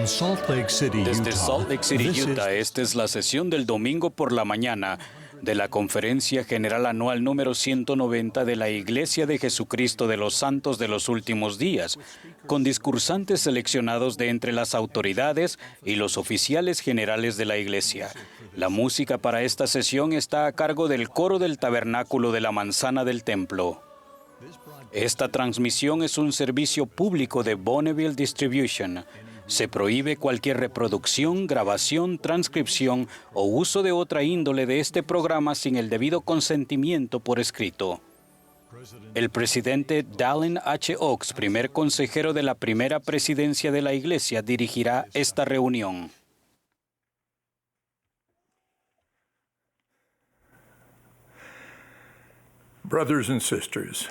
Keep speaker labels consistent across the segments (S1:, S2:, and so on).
S1: Desde Salt Lake City, Utah, esta es la sesión del domingo por la mañana de la Conferencia General Anual número 190 de la Iglesia de Jesucristo de los Santos de los Últimos Días, con discursantes seleccionados de entre las autoridades y los oficiales generales de la Iglesia. La música para esta sesión está a cargo del coro del Tabernáculo de la Manzana del Templo. Esta transmisión es un servicio público de Bonneville Distribution. Se prohíbe cualquier reproducción, grabación, transcripción o uso de otra índole de este programa sin el debido consentimiento por escrito. El presidente Dallin H. Oaks, primer consejero de la primera presidencia de la Iglesia, dirigirá esta reunión.
S2: Brothers and sisters,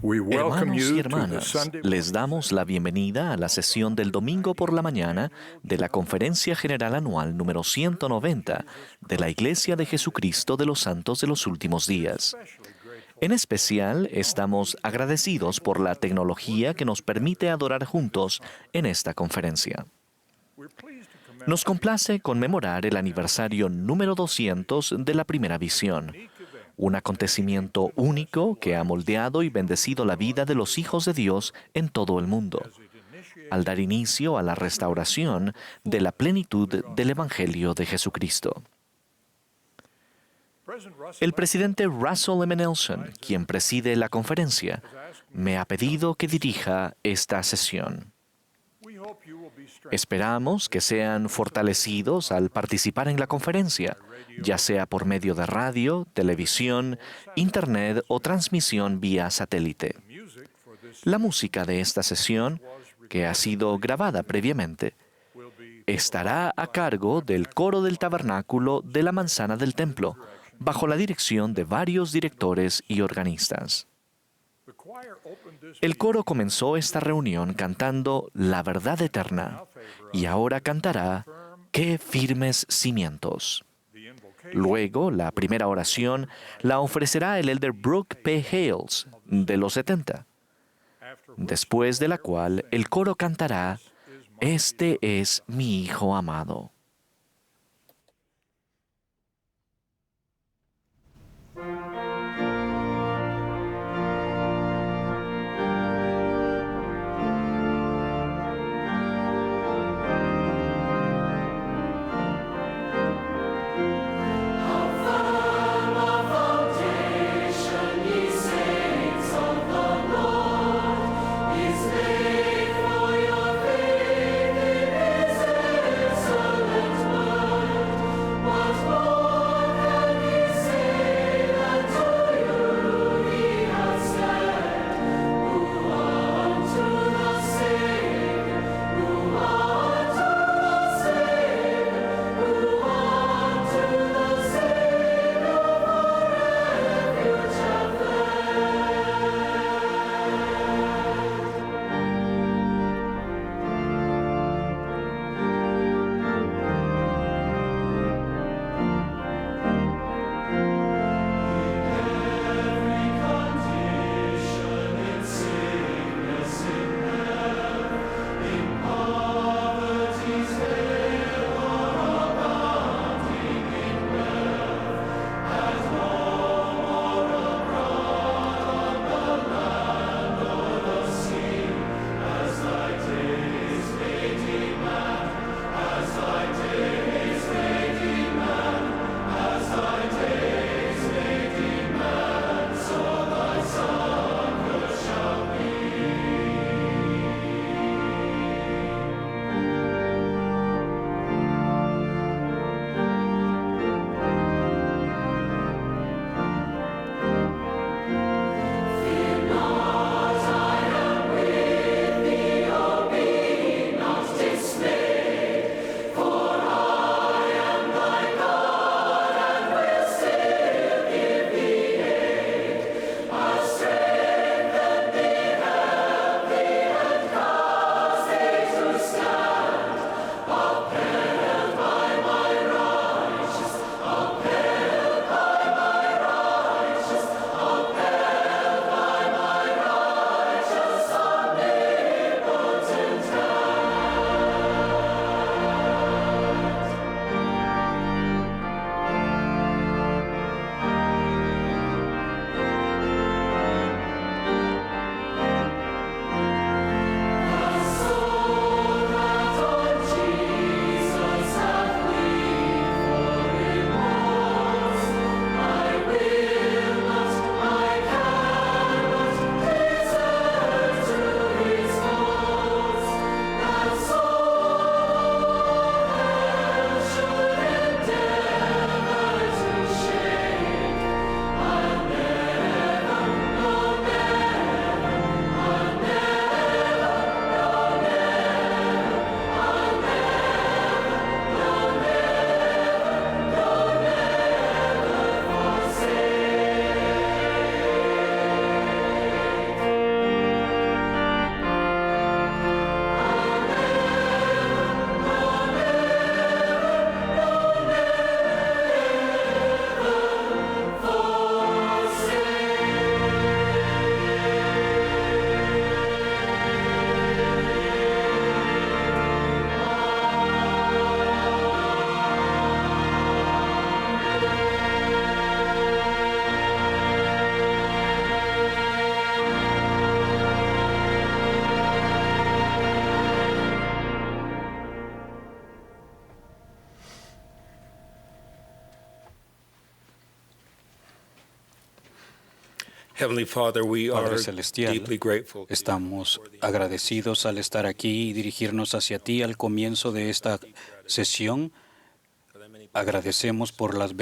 S3: Hermanos y hermanas, les damos la bienvenida a la sesión del domingo por la mañana de la Conferencia General Anual número 190 de la Iglesia de Jesucristo de los Santos de los Últimos Días. En especial, estamos agradecidos por la tecnología que nos permite adorar juntos en esta conferencia. Nos complace conmemorar el aniversario número 200 de la Primera Visión, un acontecimiento único que ha moldeado y bendecido la vida de los hijos de Dios en todo el mundo, al dar inicio a la restauración de la plenitud del Evangelio de Jesucristo. El presidente Russell M. Nelson, quien preside la conferencia, me ha pedido que dirija esta sesión. Esperamos que sean fortalecidos al participar en la conferencia, ya sea por medio de radio, televisión, internet o transmisión vía satélite. La música de esta sesión, que ha sido grabada previamente, estará a cargo del coro del Tabernáculo de la Manzana del Templo, bajo la dirección de varios directores y organistas. El coro comenzó esta reunión cantando La Verdad Eterna y ahora cantará ¡Qué firmes cimientos! Luego, la primera oración la ofrecerá el elder Brooke P. Hales, de los 70, después de la cual el coro cantará Este es mi Hijo amado.
S4: His name for your faith in His excellence.
S1: Padre Celestial, estamos agradecidos al estar aquí y dirigirnos hacia ti al comienzo de esta sesión. Agradecemos por las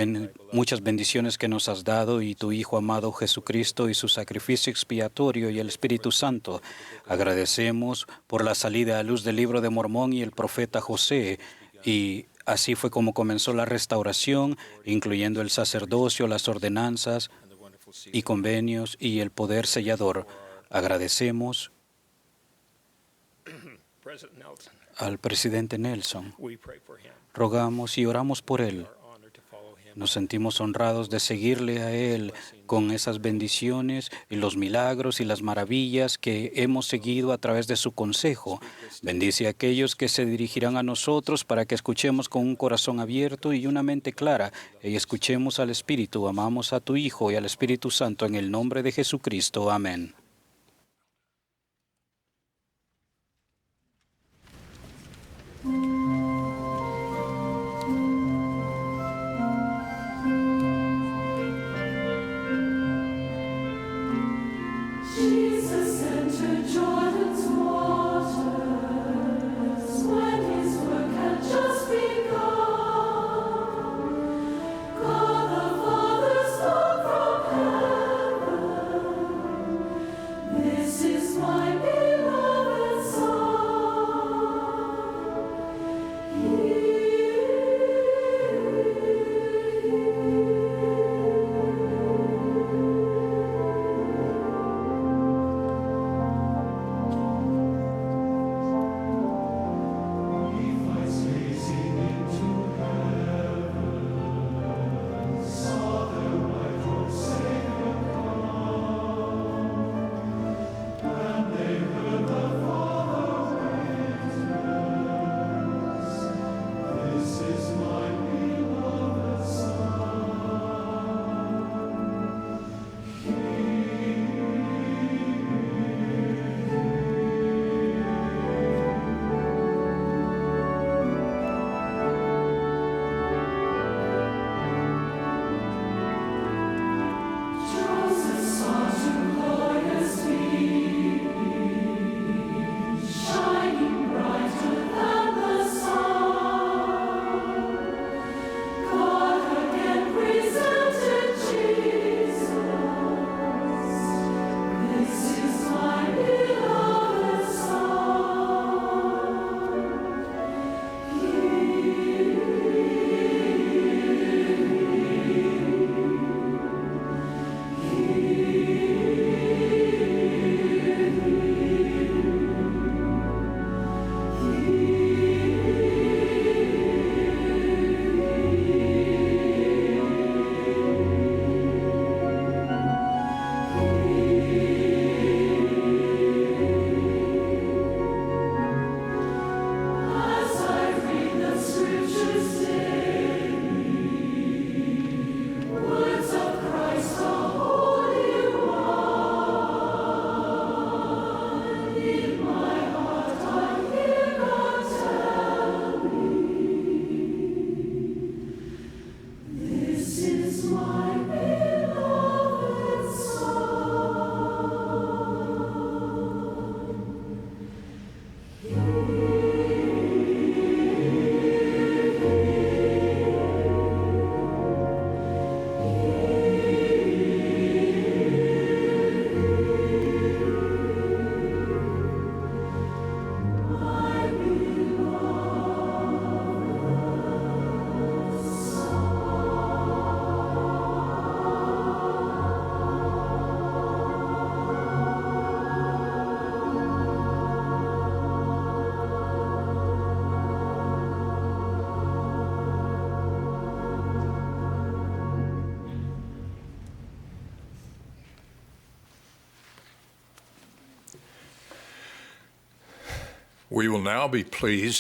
S1: muchas bendiciones que nos has dado y tu Hijo amado Jesucristo y su sacrificio expiatorio y el Espíritu Santo. Agradecemos por la salida a luz del libro de Mormón y el profeta José. Y así fue como comenzó la restauración, incluyendo el sacerdocio, las ordenanzas y convenios y el poder sellador. Agradecemos al presidente Nelson. Rogamos y oramos por él. Nos sentimos honrados de seguirle a él con esas bendiciones y los milagros y las maravillas que hemos seguido a través de su consejo. Bendice a aquellos que se dirigirán a nosotros para que escuchemos con un corazón abierto y una mente clara y escuchemos al Espíritu. Amamos a tu Hijo y al Espíritu Santo en el nombre de Jesucristo. Amén.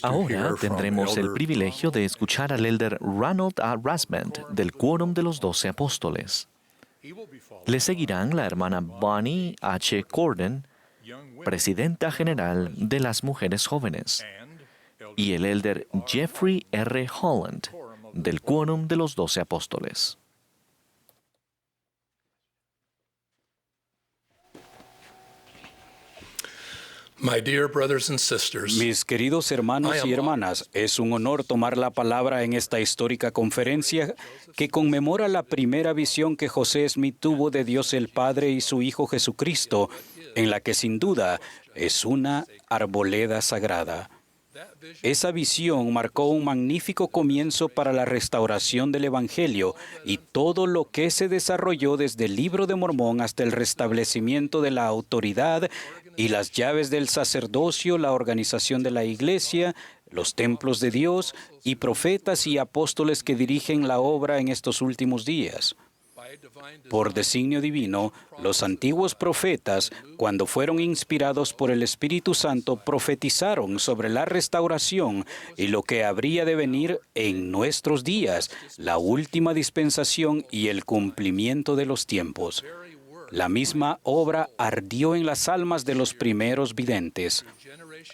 S3: Ahora tendremos el privilegio de escuchar al elder Ronald A. Rasband del Quórum de los 12 Apóstoles. Le seguirán la hermana Bonnie H. Corden, presidenta general de las Mujeres Jóvenes, y el elder Jeffrey R. Holland del Quórum de los 12 Apóstoles.
S2: My dear brothers and sisters,
S1: Mis queridos hermanos y hermanas, es un honor tomar la palabra en esta histórica conferencia que conmemora la primera visión que José Smith tuvo de Dios el Padre y su Hijo Jesucristo, en la que sin duda es una arboleda sagrada. Esa visión marcó un magnífico comienzo para la restauración del Evangelio y todo lo que se desarrolló desde el Libro de Mormón hasta el restablecimiento de la autoridad y las llaves del sacerdocio, la organización de la Iglesia, los templos de Dios y profetas y apóstoles que dirigen la obra en estos últimos días. Por designio divino, los antiguos profetas, cuando fueron inspirados por el Espíritu Santo, profetizaron sobre la restauración y lo que habría de venir en nuestros días, la última dispensación y el cumplimiento de los tiempos. La misma obra ardió en las almas de los primeros videntes.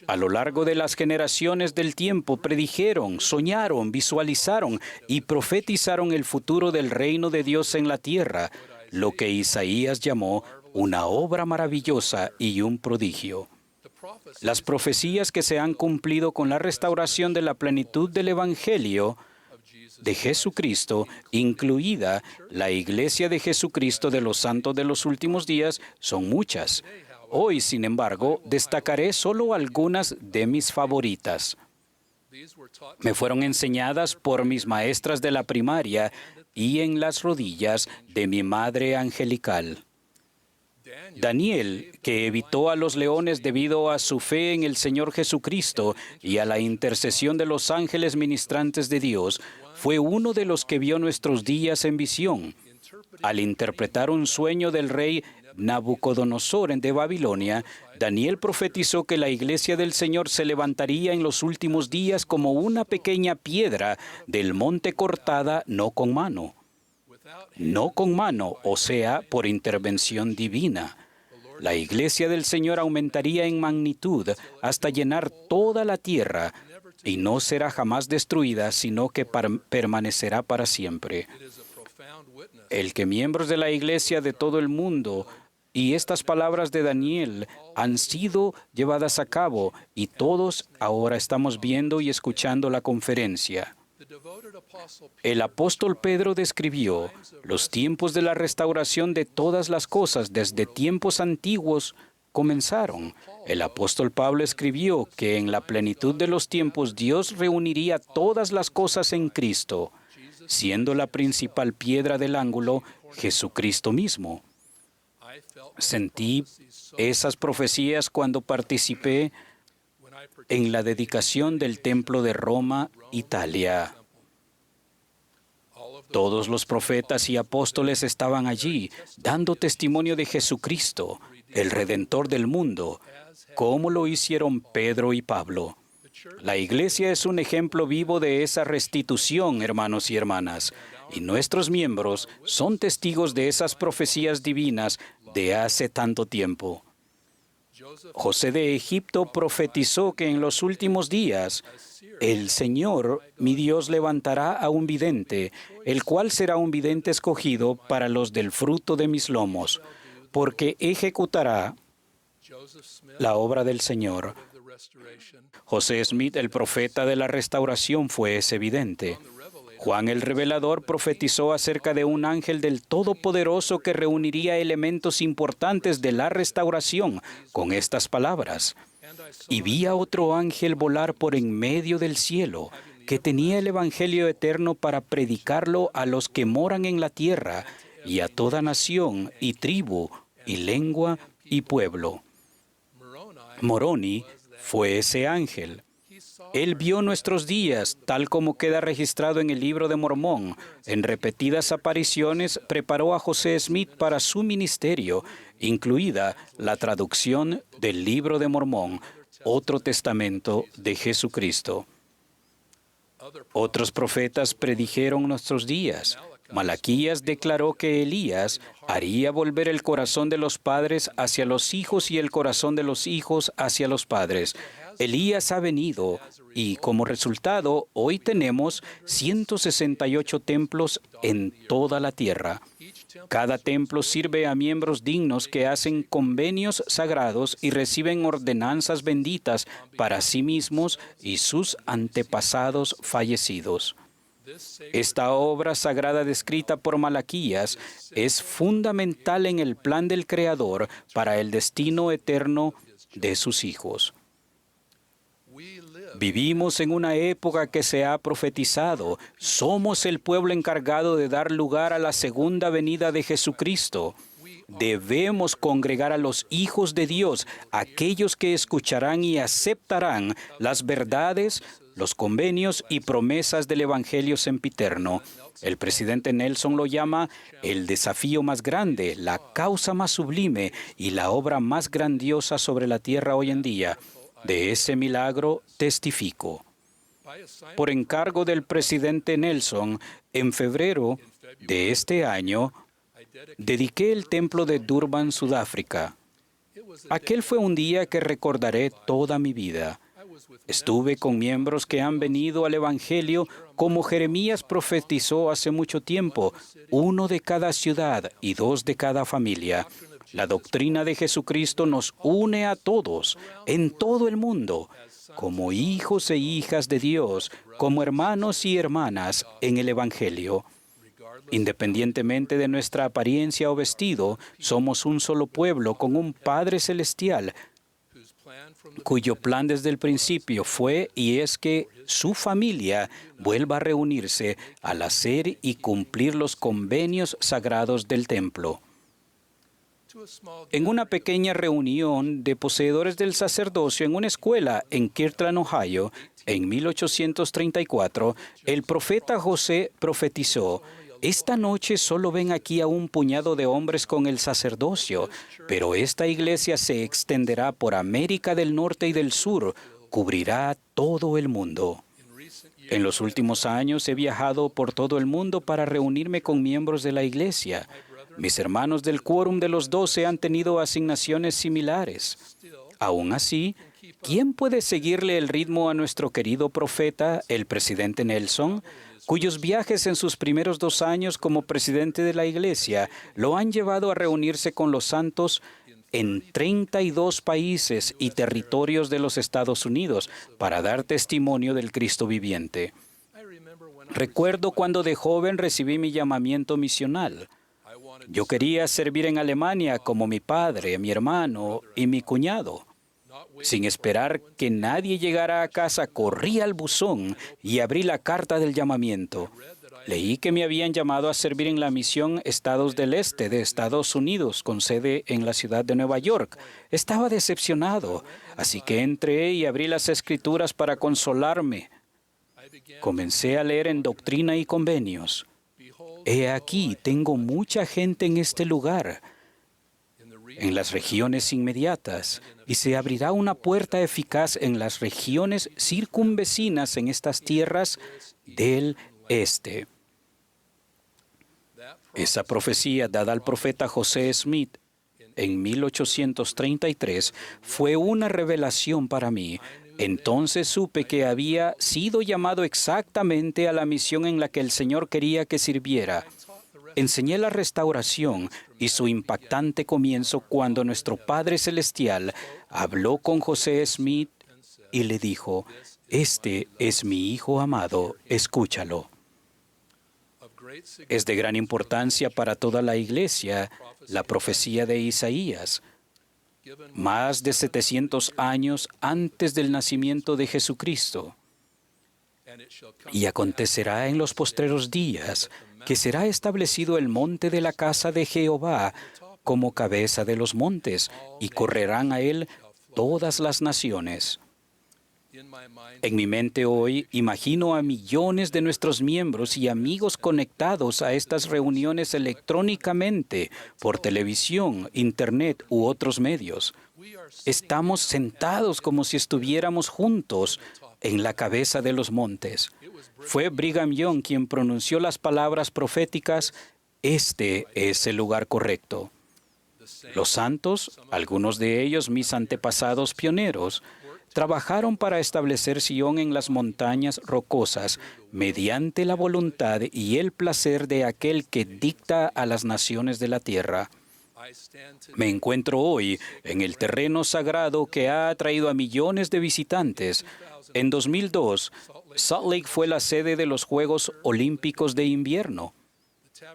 S1: A lo largo de las generaciones del tiempo predijeron, soñaron, visualizaron y profetizaron el futuro del reino de Dios en la tierra, lo que Isaías llamó una obra maravillosa y un prodigio. Las profecías que se han cumplido con la restauración de la plenitud del Evangelio de Jesucristo, incluida la Iglesia de Jesucristo de los Santos de los Últimos Días, son muchas. Hoy, sin embargo, destacaré solo algunas de mis favoritas. Me fueron enseñadas por mis maestras de la primaria y en las rodillas de mi madre angelical. Daniel, que evitó a los leones debido a su fe en el Señor Jesucristo y a la intercesión de los ángeles ministrantes de Dios, fue uno de los que vio nuestros días en visión. Al interpretar un sueño del rey Nabucodonosor de Babilonia, Daniel profetizó que la iglesia del Señor se levantaría en los últimos días como una pequeña piedra del monte cortada no con mano. No con mano, o sea, por intervención divina. La iglesia del Señor aumentaría en magnitud hasta llenar toda la tierra y no será jamás destruida, sino que permanecerá para siempre. El que miembros de la iglesia de todo el mundo y estas palabras de Daniel han sido llevadas a cabo y todos ahora estamos viendo y escuchando la conferencia. El apóstol Pedro describió los tiempos de la restauración de todas las cosas desde tiempos antiguos comenzaron. El apóstol Pablo escribió que en la plenitud de los tiempos Dios reuniría todas las cosas en Cristo, siendo la principal piedra del ángulo Jesucristo mismo. Sentí esas profecías cuando participé en la dedicación del Templo de Roma, Italia. Todos los profetas y apóstoles estaban allí, dando testimonio de Jesucristo, el Redentor del mundo, como lo hicieron Pedro y Pablo. La Iglesia es un ejemplo vivo de esa restitución, hermanos y hermanas, y nuestros miembros son testigos de esas profecías divinas de hace tanto tiempo. José de Egipto profetizó que en los últimos días el Señor, mi Dios, levantará a un vidente, el cual será un vidente escogido para los del fruto de mis lomos, porque ejecutará la obra del Señor. José Smith, el profeta de la restauración, fue ese vidente. Juan el Revelador profetizó acerca de un ángel del Todopoderoso que reuniría elementos importantes de la restauración con estas palabras. Y vi a otro ángel volar por en medio del cielo, que tenía el Evangelio eterno para predicarlo a los que moran en la tierra, y a toda nación, y tribu, y lengua, y pueblo. Moroni fue ese ángel. Él vio nuestros días, tal como queda registrado en el Libro de Mormón. En repetidas apariciones preparó a José Smith para su ministerio, incluida la traducción del Libro de Mormón, otro testamento de Jesucristo. Otros profetas predijeron nuestros días. Malaquías declaró que Elías haría volver el corazón de los padres hacia los hijos y el corazón de los hijos hacia los padres. Elías ha venido y como resultado hoy tenemos 168 templos en toda la tierra. Cada templo sirve a miembros dignos que hacen convenios sagrados y reciben ordenanzas benditas para sí mismos y sus antepasados fallecidos. Esta obra sagrada descrita por Malaquías es fundamental en el plan del Creador para el destino eterno de sus hijos. Vivimos en una época que se ha profetizado. Somos el pueblo encargado de dar lugar a la segunda venida de Jesucristo. Debemos congregar a los hijos de Dios, aquellos que escucharán y aceptarán las verdades, los convenios y promesas del Evangelio sempiterno. El presidente Nelson lo llama el desafío más grande, la causa más sublime y la obra más grandiosa sobre la tierra hoy en día. De ese milagro testifico. Por encargo del presidente Nelson, en febrero de este año, dediqué el templo de Durban, Sudáfrica. Aquel fue un día que recordaré toda mi vida. Estuve con miembros que han venido al Evangelio como Jeremías profetizó hace mucho tiempo, 1 de cada ciudad y 2 de cada familia. La doctrina de Jesucristo nos une a todos, en todo el mundo, como hijos e hijas de Dios, como hermanos y hermanas en el Evangelio. Independientemente de nuestra apariencia o vestido, somos un solo pueblo con un Padre Celestial, cuyo plan desde el principio fue y es que su familia vuelva a reunirse al hacer y cumplir los convenios sagrados del templo. En una pequeña reunión de poseedores del sacerdocio en una escuela en Kirtland, Ohio, en 1834, el profeta José profetizó: «Esta noche solo ven aquí a un puñado de hombres con el sacerdocio, pero esta iglesia se extenderá por América del Norte y del Sur, cubrirá todo el mundo». En los últimos años he viajado por todo el mundo para reunirme con miembros de la iglesia. Mis hermanos del Quórum de los 12 han tenido asignaciones similares. Aún así, ¿quién puede seguirle el ritmo a nuestro querido profeta, el presidente Nelson, cuyos viajes en sus primeros 2 años como presidente de la Iglesia lo han llevado a reunirse con los santos en 32 países y territorios de los Estados Unidos para dar testimonio del Cristo viviente? Recuerdo cuando de joven recibí mi llamamiento misional. Yo quería servir en Alemania como mi padre, mi hermano y mi cuñado. Sin esperar que nadie llegara a casa, corrí al buzón y abrí la carta del llamamiento. Leí que me habían llamado a servir en la misión Estados del Este de Estados Unidos, con sede en la ciudad de Nueva York. Estaba decepcionado, así que entré y abrí las Escrituras para consolarme. Comencé a leer en Doctrina y Convenios. He aquí, tengo mucha gente en este lugar, en las regiones inmediatas, y se abrirá una puerta eficaz en las regiones circunvecinas en estas tierras del este. Esa profecía dada al profeta José Smith en 1833 fue una revelación para mí. Entonces supe que había sido llamado exactamente a la misión en la que el Señor quería que sirviera. Enseñé la restauración y su impactante comienzo cuando nuestro Padre Celestial habló con José Smith y le dijo: «Este es mi Hijo amado, escúchalo». Es de gran importancia para toda la Iglesia la profecía de Isaías. Más de 700 años antes del nacimiento de Jesucristo. Y acontecerá en los postreros días que será establecido el monte de la casa de Jehová como cabeza de los montes, y correrán a él todas las naciones. En mi mente hoy imagino a millones de nuestros miembros y amigos conectados a estas reuniones electrónicamente, por televisión, internet u otros medios. Estamos sentados como si estuviéramos juntos en la cabeza de los montes. Fue Brigham Young quien pronunció las palabras proféticas: "Este es el lugar correcto". Los santos, algunos de ellos mis antepasados pioneros, trabajaron para establecer Sion en las montañas rocosas mediante la voluntad y el placer de aquel que dicta a las naciones de la tierra. Me encuentro hoy en el terreno sagrado que ha atraído a millones de visitantes. En 2002, Salt Lake fue la sede de los Juegos Olímpicos de Invierno.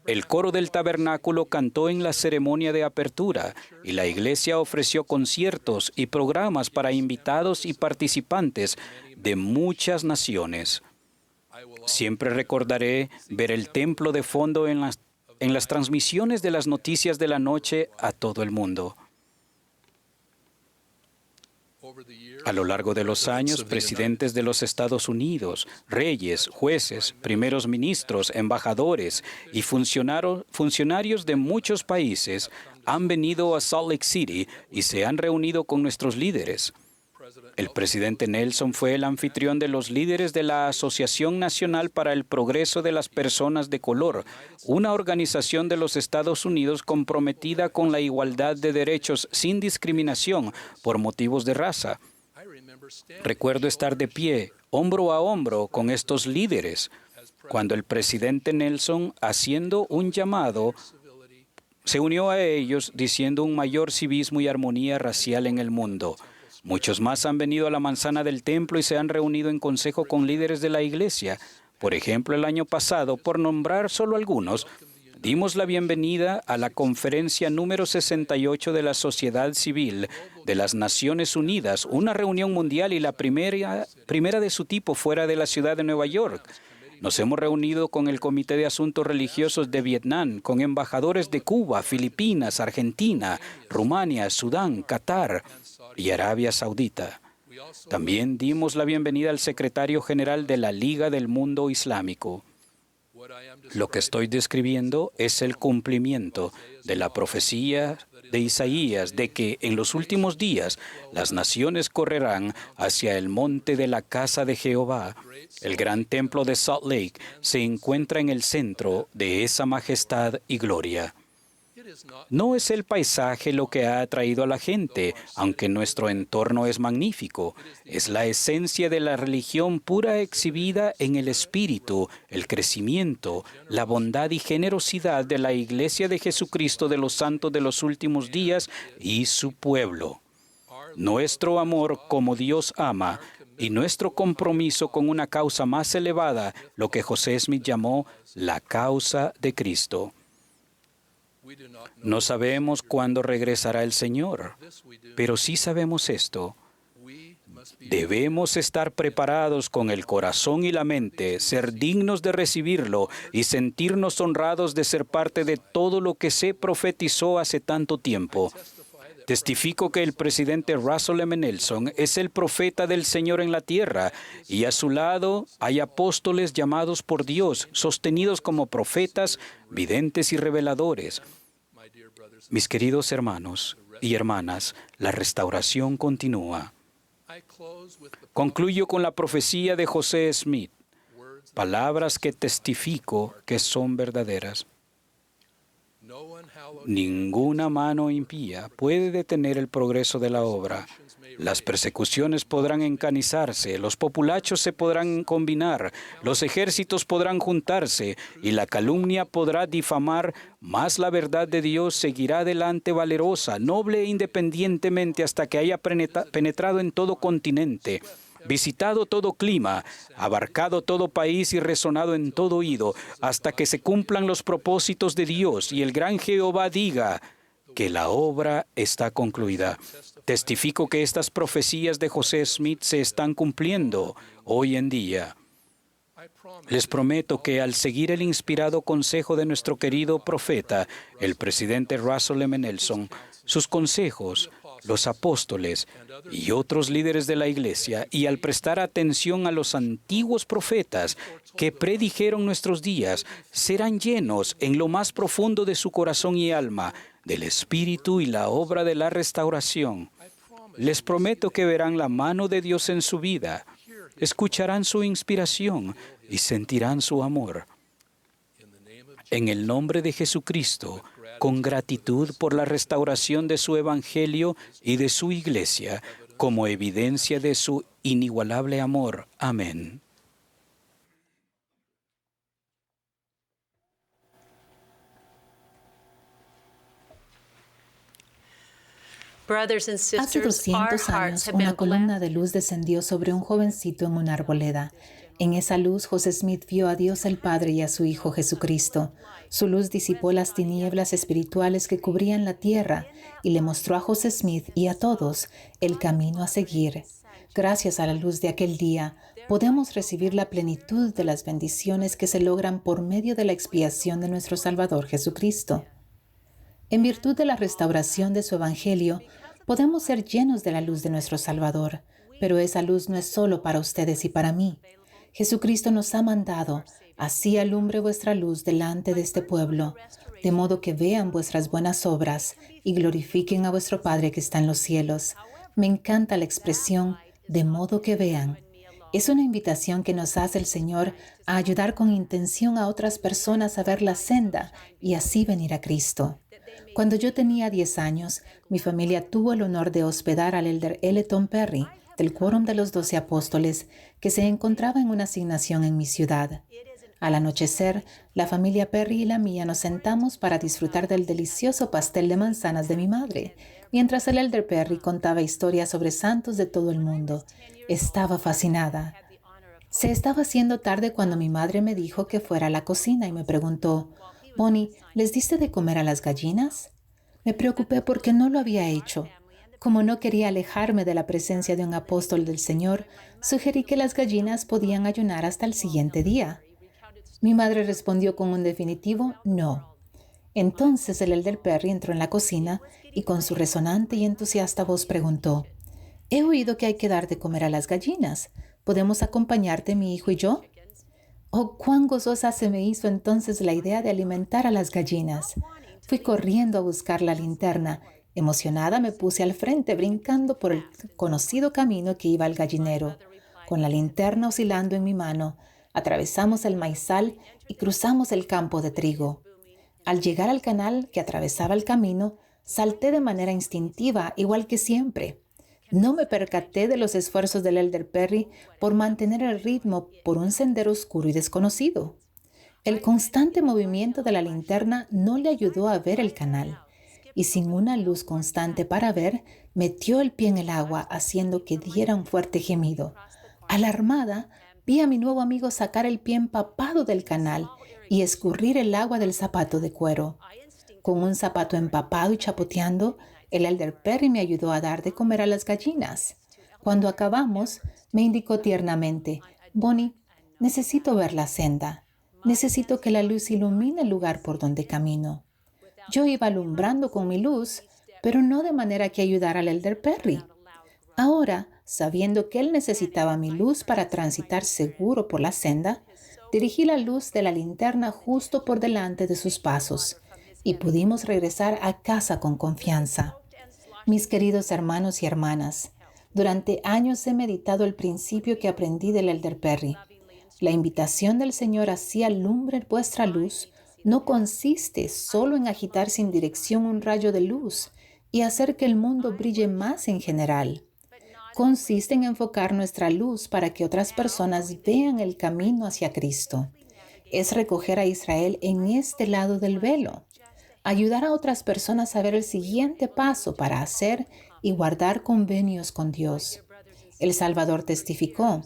S1: El coro del tabernáculo cantó en la ceremonia de apertura y la iglesia ofreció conciertos y programas para invitados y participantes de muchas naciones. Siempre recordaré ver el templo de fondo en las transmisiones de las noticias de la noche a todo el mundo. A lo largo de los años, presidentes de los Estados Unidos, reyes, jueces, primeros ministros, embajadores y funcionarios de muchos países han venido a Salt Lake City y se han reunido con nuestros líderes. El presidente Nelson fue el anfitrión de los líderes de la Asociación Nacional para el Progreso de las Personas de Color, una organización de los Estados Unidos comprometida con la igualdad de derechos sin discriminación por motivos de raza. Recuerdo estar de pie, hombro a hombro, con estos líderes, cuando el presidente Nelson, haciendo un llamado, se unió a ellos diciendo un mayor civismo y armonía racial en el mundo. Muchos más han venido a la manzana del templo y se han reunido en consejo con líderes de la iglesia. Por ejemplo, el año pasado, por nombrar solo algunos, dimos la bienvenida a la conferencia número 68 de la Sociedad Civil de las Naciones Unidas, una reunión mundial y la primera de su tipo fuera de la ciudad de Nueva York. Nos hemos reunido con el Comité de Asuntos Religiosos de Vietnam, con embajadores de Cuba, Filipinas, Argentina, Rumania, Sudán, Qatar y Arabia Saudita. También dimos la bienvenida al secretario general de la Liga del Mundo Islámico. Lo que estoy describiendo es el cumplimiento de la profecía de Isaías de que en los últimos días las naciones correrán hacia el monte de la casa de Jehová. El gran templo de Salt Lake se encuentra en el centro de esa majestad y gloria. No es el paisaje lo que ha atraído a la gente, aunque nuestro entorno es magnífico. Es la esencia de la religión pura exhibida en el espíritu, el crecimiento, la bondad y generosidad de la Iglesia de Jesucristo de los Santos de los Últimos Días y su pueblo. Nuestro amor como Dios ama y nuestro compromiso con una causa más elevada, lo que José Smith llamó la causa de Cristo. No sabemos cuándo regresará el Señor, pero sí sabemos esto. Debemos estar preparados con el corazón y la mente, ser dignos de recibirlo y sentirnos honrados de ser parte de todo lo que se profetizó hace tanto tiempo. Testifico que el presidente Russell M. Nelson es el profeta del Señor en la tierra y a su lado hay apóstoles llamados por Dios, sostenidos como profetas, videntes y reveladores. Mis queridos hermanos y hermanas, la restauración continúa. Concluyo con la profecía de José Smith, palabras que testifico que son verdaderas. Ninguna mano impía puede detener el progreso de la obra. Las persecuciones podrán encanizarse, los populachos se podrán combinar, los ejércitos podrán juntarse y la calumnia podrá difamar, mas la verdad de Dios seguirá adelante valerosa, noble e independientemente hasta que haya penetrado en todo continente, visitado todo clima, abarcado todo país y resonado en todo oído, hasta que se cumplan los propósitos de Dios y el gran Jehová diga que la obra está concluida. Testifico que estas profecías de José Smith se están cumpliendo hoy en día. Les prometo que al seguir el inspirado consejo de nuestro querido profeta, el presidente Russell M. Nelson, sus consejos, los apóstoles y otros líderes de la Iglesia, y al prestar atención a los antiguos profetas que predijeron nuestros días, serán llenos en lo más profundo de su corazón y alma del Espíritu y la obra de la restauración. Les prometo que verán la mano de Dios en su vida, escucharán su inspiración, y sentirán su amor. En el nombre de Jesucristo, con gratitud por la restauración de su Evangelio y de su Iglesia, como evidencia de su inigualable amor. Amén.
S4: Hace 200 años, una columna de luz descendió sobre un jovencito en una arboleda. En esa luz, José Smith vio a Dios el Padre y a su Hijo Jesucristo. Su luz disipó las tinieblas espirituales que cubrían la tierra y le mostró a José Smith y a todos el camino a seguir. Gracias a la luz de aquel día, podemos recibir la plenitud de las bendiciones que se logran por medio de la expiación de nuestro Salvador Jesucristo. En virtud de la restauración de su Evangelio, podemos ser llenos de la luz de nuestro Salvador, pero esa luz no es solo para ustedes y para mí. Jesucristo nos ha mandado, así alumbre vuestra luz delante de este pueblo, de modo que vean vuestras buenas obras y glorifiquen a vuestro Padre que está en los cielos. Me encanta la expresión, de modo que vean. Es una invitación que nos hace el Señor a ayudar con intención a otras personas a ver la senda y así venir a Cristo. Cuando yo tenía 10 años, mi familia tuvo el honor de hospedar al elder Elton Perry, del Quórum de los 12 Apóstoles, que se encontraba en una asignación en mi ciudad. Al anochecer, la familia Perry y la mía nos sentamos para disfrutar del delicioso pastel de manzanas de mi madre, mientras el elder Perry contaba historias sobre santos de todo el mundo. Estaba fascinada. Se estaba haciendo tarde cuando mi madre me dijo que fuera a la cocina y me preguntó, «Bonnie, ¿les diste de comer a las gallinas?» Me preocupé porque no lo había hecho. Como no quería alejarme de la presencia de un apóstol del Señor, sugerí que las gallinas podían ayunar hasta el siguiente día. Mi madre respondió con un definitivo no. Entonces el elder Perry entró en la cocina y con su resonante y entusiasta voz preguntó, «He oído que hay que dar de comer a las gallinas. ¿Podemos acompañarte, mi hijo y yo?» Oh, cuán gozosa se me hizo entonces la idea de alimentar a las gallinas. Fui corriendo a buscar la linterna. Emocionada me puse al frente, brincando por el conocido camino que iba al gallinero. Con la linterna oscilando en mi mano, atravesamos el maizal y cruzamos el campo de trigo. Al llegar al canal que atravesaba el camino, salté de manera instintiva, igual que siempre. No me percaté de los esfuerzos del elder Perry por mantener el ritmo por un sendero oscuro y desconocido. El constante movimiento de la linterna no le ayudó a ver el canal, y sin una luz constante para ver, metió el pie en el agua, haciendo que diera un fuerte gemido. Alarmada, vi a mi nuevo amigo sacar el pie empapado del canal y escurrir el agua del zapato de cuero. Con un zapato empapado y chapoteando, el elder Perry me ayudó a dar de comer a las gallinas. Cuando acabamos, me indicó tiernamente, «Bonnie, necesito ver la senda. Necesito que la luz ilumine el lugar por donde camino». Yo iba alumbrando con mi luz, pero no de manera que ayudara al elder Perry. Ahora, sabiendo que él necesitaba mi luz para transitar seguro por la senda, dirigí la luz de la linterna justo por delante de sus pasos y pudimos regresar a casa con confianza. Mis queridos hermanos y hermanas, durante años he meditado el principio que aprendí del elder Perry. La invitación del Señor así alumbre vuestra luz no consiste solo en agitar sin dirección un rayo de luz y hacer que el mundo brille más en general. Consiste en enfocar nuestra luz para que otras personas vean el camino hacia Cristo. Es recoger a Israel en este lado del velo. Ayudar a otras personas a ver el siguiente paso para hacer y guardar convenios con Dios. El Salvador testificó,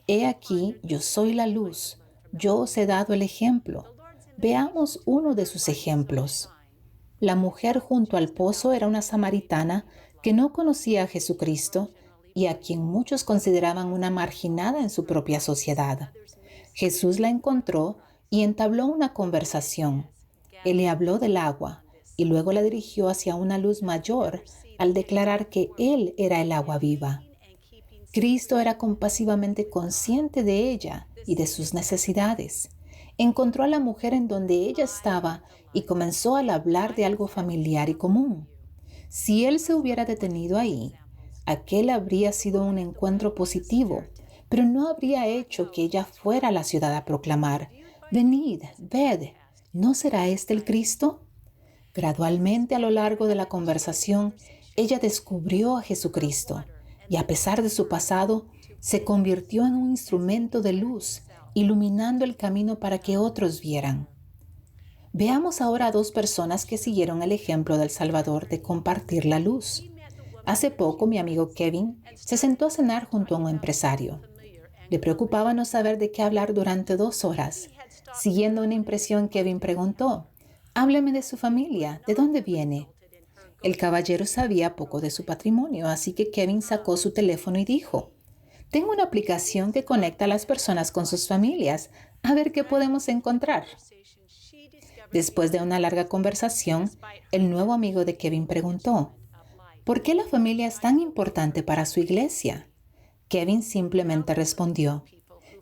S4: «He aquí, yo soy la luz, yo os he dado el ejemplo». Veamos uno de sus ejemplos. La mujer junto al pozo era una samaritana que no conocía a Jesucristo y a quien muchos consideraban una marginada en su propia sociedad. Jesús la encontró y entabló una conversación. Él le habló del agua y luego la dirigió hacia una luz mayor al declarar que Él era el agua viva. Cristo era compasivamente consciente de ella y de sus necesidades. Encontró a la mujer en donde ella estaba y comenzó a hablar de algo familiar y común. Si Él se hubiera detenido ahí, aquel habría sido un encuentro positivo, pero no habría hecho que ella fuera a la ciudad a proclamar: «Venid, ved, ¿no será este el Cristo?». Gradualmente, a lo largo de la conversación, ella descubrió a Jesucristo y, a pesar de su pasado, se convirtió en un instrumento de luz, iluminando el camino para que otros vieran. Veamos ahora a dos personas que siguieron el ejemplo del Salvador de compartir la luz. Hace poco, mi amigo Kevin se sentó a cenar junto a un empresario. Le preocupaba no saber de qué hablar durante 2 horas. Siguiendo una impresión, Kevin preguntó: «Hábleme de su familia, ¿de dónde viene?». El caballero sabía poco de su patrimonio, así que Kevin sacó su teléfono y dijo: «Tengo una aplicación que conecta a las personas con sus familias. A ver qué podemos encontrar». Después de una larga conversación, el nuevo amigo de Kevin preguntó: «¿Por qué la familia es tan importante para su iglesia?». Kevin simplemente respondió: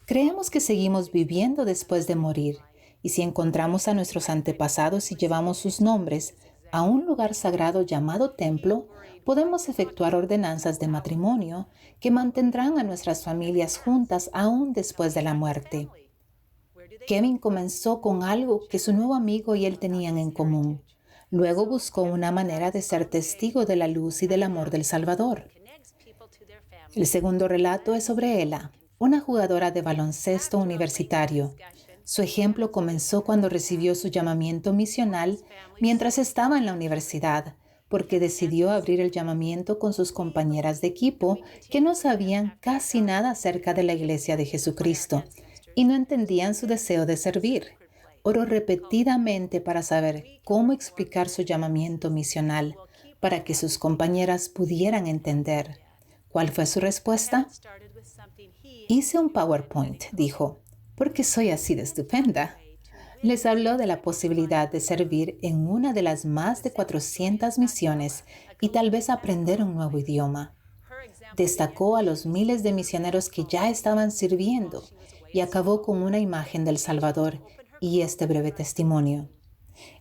S4: «Creemos que seguimos viviendo después de morir, y si encontramos a nuestros antepasados y llevamos sus nombres a un lugar sagrado llamado templo, podemos efectuar ordenanzas de matrimonio que mantendrán a nuestras familias juntas aún después de la muerte». Kevin comenzó con algo que su nuevo amigo y él tenían en común. Luego buscó una manera de ser testigo de la luz y del amor del Salvador. El segundo relato es sobre Ella, una jugadora de baloncesto universitario. Su ejemplo comenzó cuando recibió su llamamiento misional mientras estaba en la universidad, porque decidió abrir el llamamiento con sus compañeras de equipo que no sabían casi nada acerca de la Iglesia de Jesucristo y no entendían su deseo de servir. Oró repetidamente para saber cómo explicar su llamamiento misional, para que sus compañeras pudieran entender. ¿Cuál fue su respuesta? «Hice un PowerPoint», dijo, «porque soy así de estupenda». Les habló de la posibilidad de servir en una de las más de 400 misiones y tal vez aprender un nuevo idioma. Destacó a los miles de misioneros que ya estaban sirviendo y acabó con una imagen del Salvador y este breve testimonio: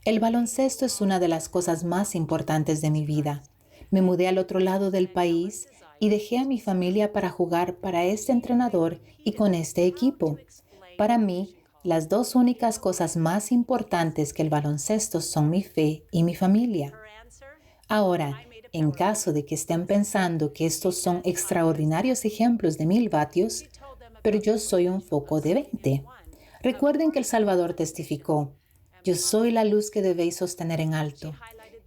S4: «El baloncesto es una de las cosas más importantes de mi vida. Me mudé al otro lado del país y dejé a mi familia para jugar para este entrenador y con este equipo. Para mí, las dos únicas cosas más importantes que el baloncesto son mi fe y mi familia». Ahora, en caso de que estén pensando que estos son extraordinarios ejemplos de 1000 vatios, pero yo soy un foco de 20. Recuerden que el Salvador testificó: «Yo soy la luz que debéis sostener en alto».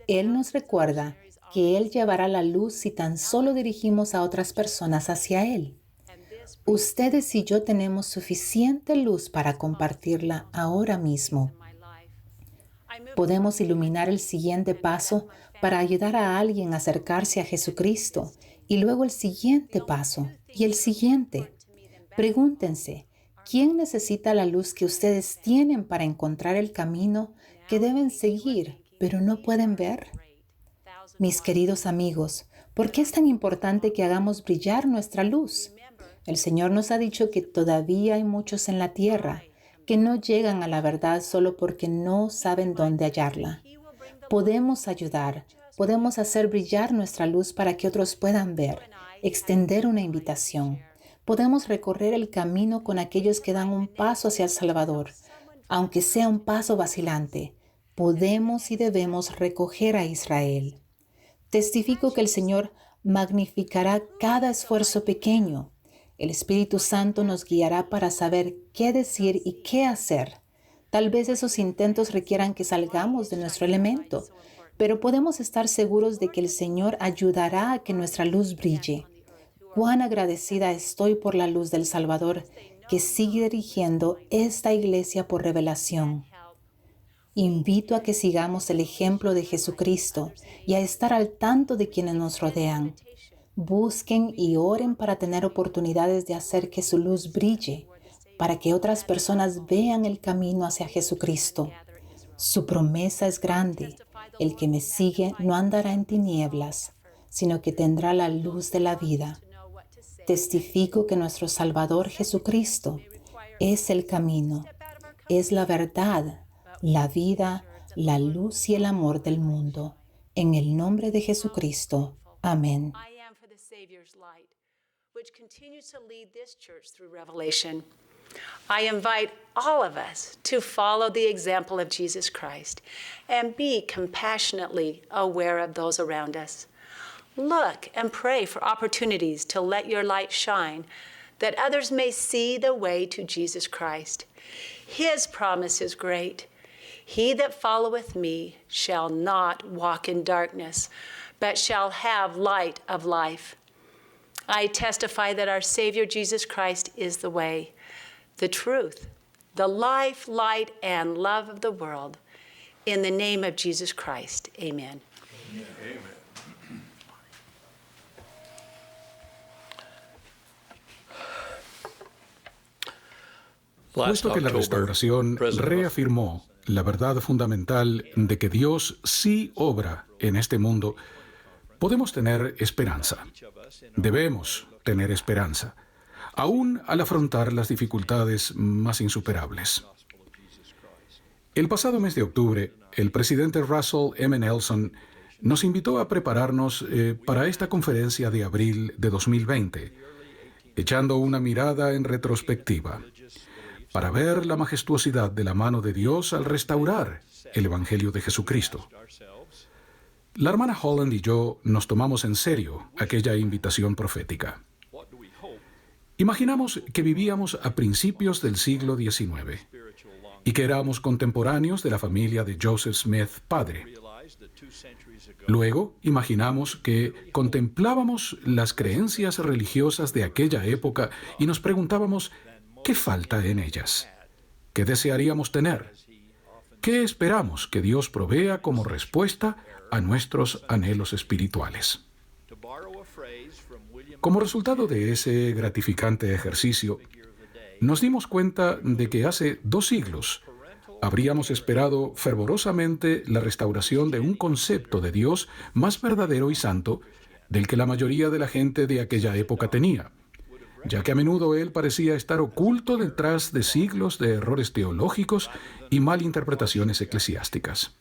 S4: Él nos recuerda que Él llevará la luz si tan solo dirigimos a otras personas hacia Él. Ustedes y yo tenemos suficiente luz para compartirla ahora mismo. Podemos iluminar el siguiente paso para ayudar a alguien a acercarse a Jesucristo, y luego el siguiente paso y el siguiente. Pregúntense: ¿quién necesita la luz que ustedes tienen para encontrar el camino que deben seguir, pero no pueden ver? Mis queridos amigos, ¿por qué es tan importante que hagamos brillar nuestra luz? El Señor nos ha dicho que todavía hay muchos en la tierra que no llegan a la verdad solo porque no saben dónde hallarla. Podemos ayudar, podemos hacer brillar nuestra luz para que otros puedan ver, extender una invitación. Podemos recorrer el camino con aquellos que dan un paso hacia el Salvador, aunque sea un paso vacilante. Podemos y debemos recoger a Israel. Testifico que el Señor magnificará cada esfuerzo pequeño. El Espíritu Santo nos guiará para saber qué decir y qué hacer. Tal vez esos intentos requieran que salgamos de nuestro elemento, pero podemos estar seguros de que el Señor ayudará a que nuestra luz brille. Cuán agradecida estoy por la luz del Salvador que sigue dirigiendo esta iglesia por revelación. Invito a que sigamos el ejemplo de Jesucristo y a estar al tanto de quienes nos rodean. Busquen y oren para tener oportunidades de hacer que su luz brille, para que otras personas vean el camino hacia Jesucristo. Su promesa es grande: el que me sigue no andará en tinieblas, sino que tendrá la luz de la vida. Testifico que nuestro Salvador Jesucristo es el camino, es la verdad, la vida, la luz y el amor del mundo. En el nombre de Jesucristo. Amén.
S5: which continues to lead this church through Revelation. I invite all of us to follow the example of Jesus Christ and be compassionately aware of those around us. Look and pray for opportunities to let your light shine, that others may see the way to Jesus Christ. His promise is great. He that followeth me shall not walk in darkness, but shall have light of life. I testify that our Savior Jesus Christ is the way, the truth, the life, light, and love of the world. In the name of Jesus Christ, amen.
S2: Amen.
S6: Puesto que la restauración reafirmó la verdad fundamental de que Dios sí obra en este mundo, podemos tener esperanza. Debemos tener esperanza, aún al afrontar las dificultades más insuperables. El pasado mes de octubre, el presidente Russell M. Nelson nos invitó a prepararnos para esta conferencia de abril de 2020, echando una mirada en retrospectiva, para ver la majestuosidad de la mano de Dios al restaurar el Evangelio de Jesucristo. La hermana Holland y yo nos tomamos en serio aquella invitación profética. Imaginamos que vivíamos a principios del siglo XIX y que éramos contemporáneos de la familia de Joseph Smith, padre. Luego, imaginamos que contemplábamos las creencias religiosas de aquella época y nos preguntábamos ¿qué falta en ellas? ¿Qué desearíamos tener? ¿Qué esperamos que Dios provea como respuesta a nuestros anhelos espirituales? Como resultado de ese gratificante ejercicio, nos dimos cuenta de que hace 2 siglos habríamos esperado fervorosamente la restauración de un concepto de Dios más verdadero y santo del que la mayoría de la gente de aquella época tenía, ya que a menudo él parecía estar oculto detrás de siglos de errores teológicos y malinterpretaciones eclesiásticas.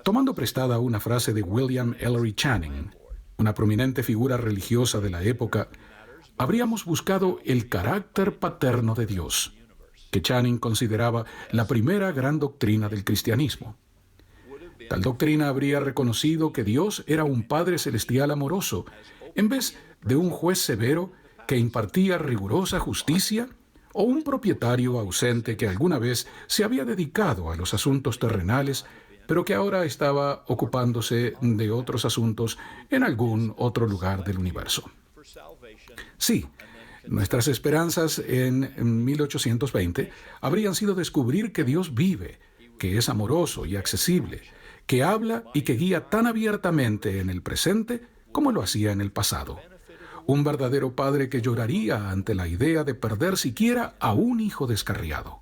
S6: Tomando prestada una frase de William Ellery Channing, una prominente figura religiosa de la época, habríamos buscado el carácter paterno de Dios, que Channing consideraba la primera gran doctrina del cristianismo. Tal doctrina habría reconocido que Dios era un Padre Celestial amoroso, en vez de un juez severo que impartía rigurosa justicia, o un propietario ausente que alguna vez se había dedicado a los asuntos terrenales, pero que ahora estaba ocupándose de otros asuntos en algún otro lugar del universo. Sí, nuestras esperanzas en 1820 habrían sido descubrir que Dios vive, que es amoroso y accesible, que habla y que guía tan abiertamente en el presente como lo hacía en el pasado. Un verdadero padre que lloraría ante la idea de perder siquiera a un hijo descarriado.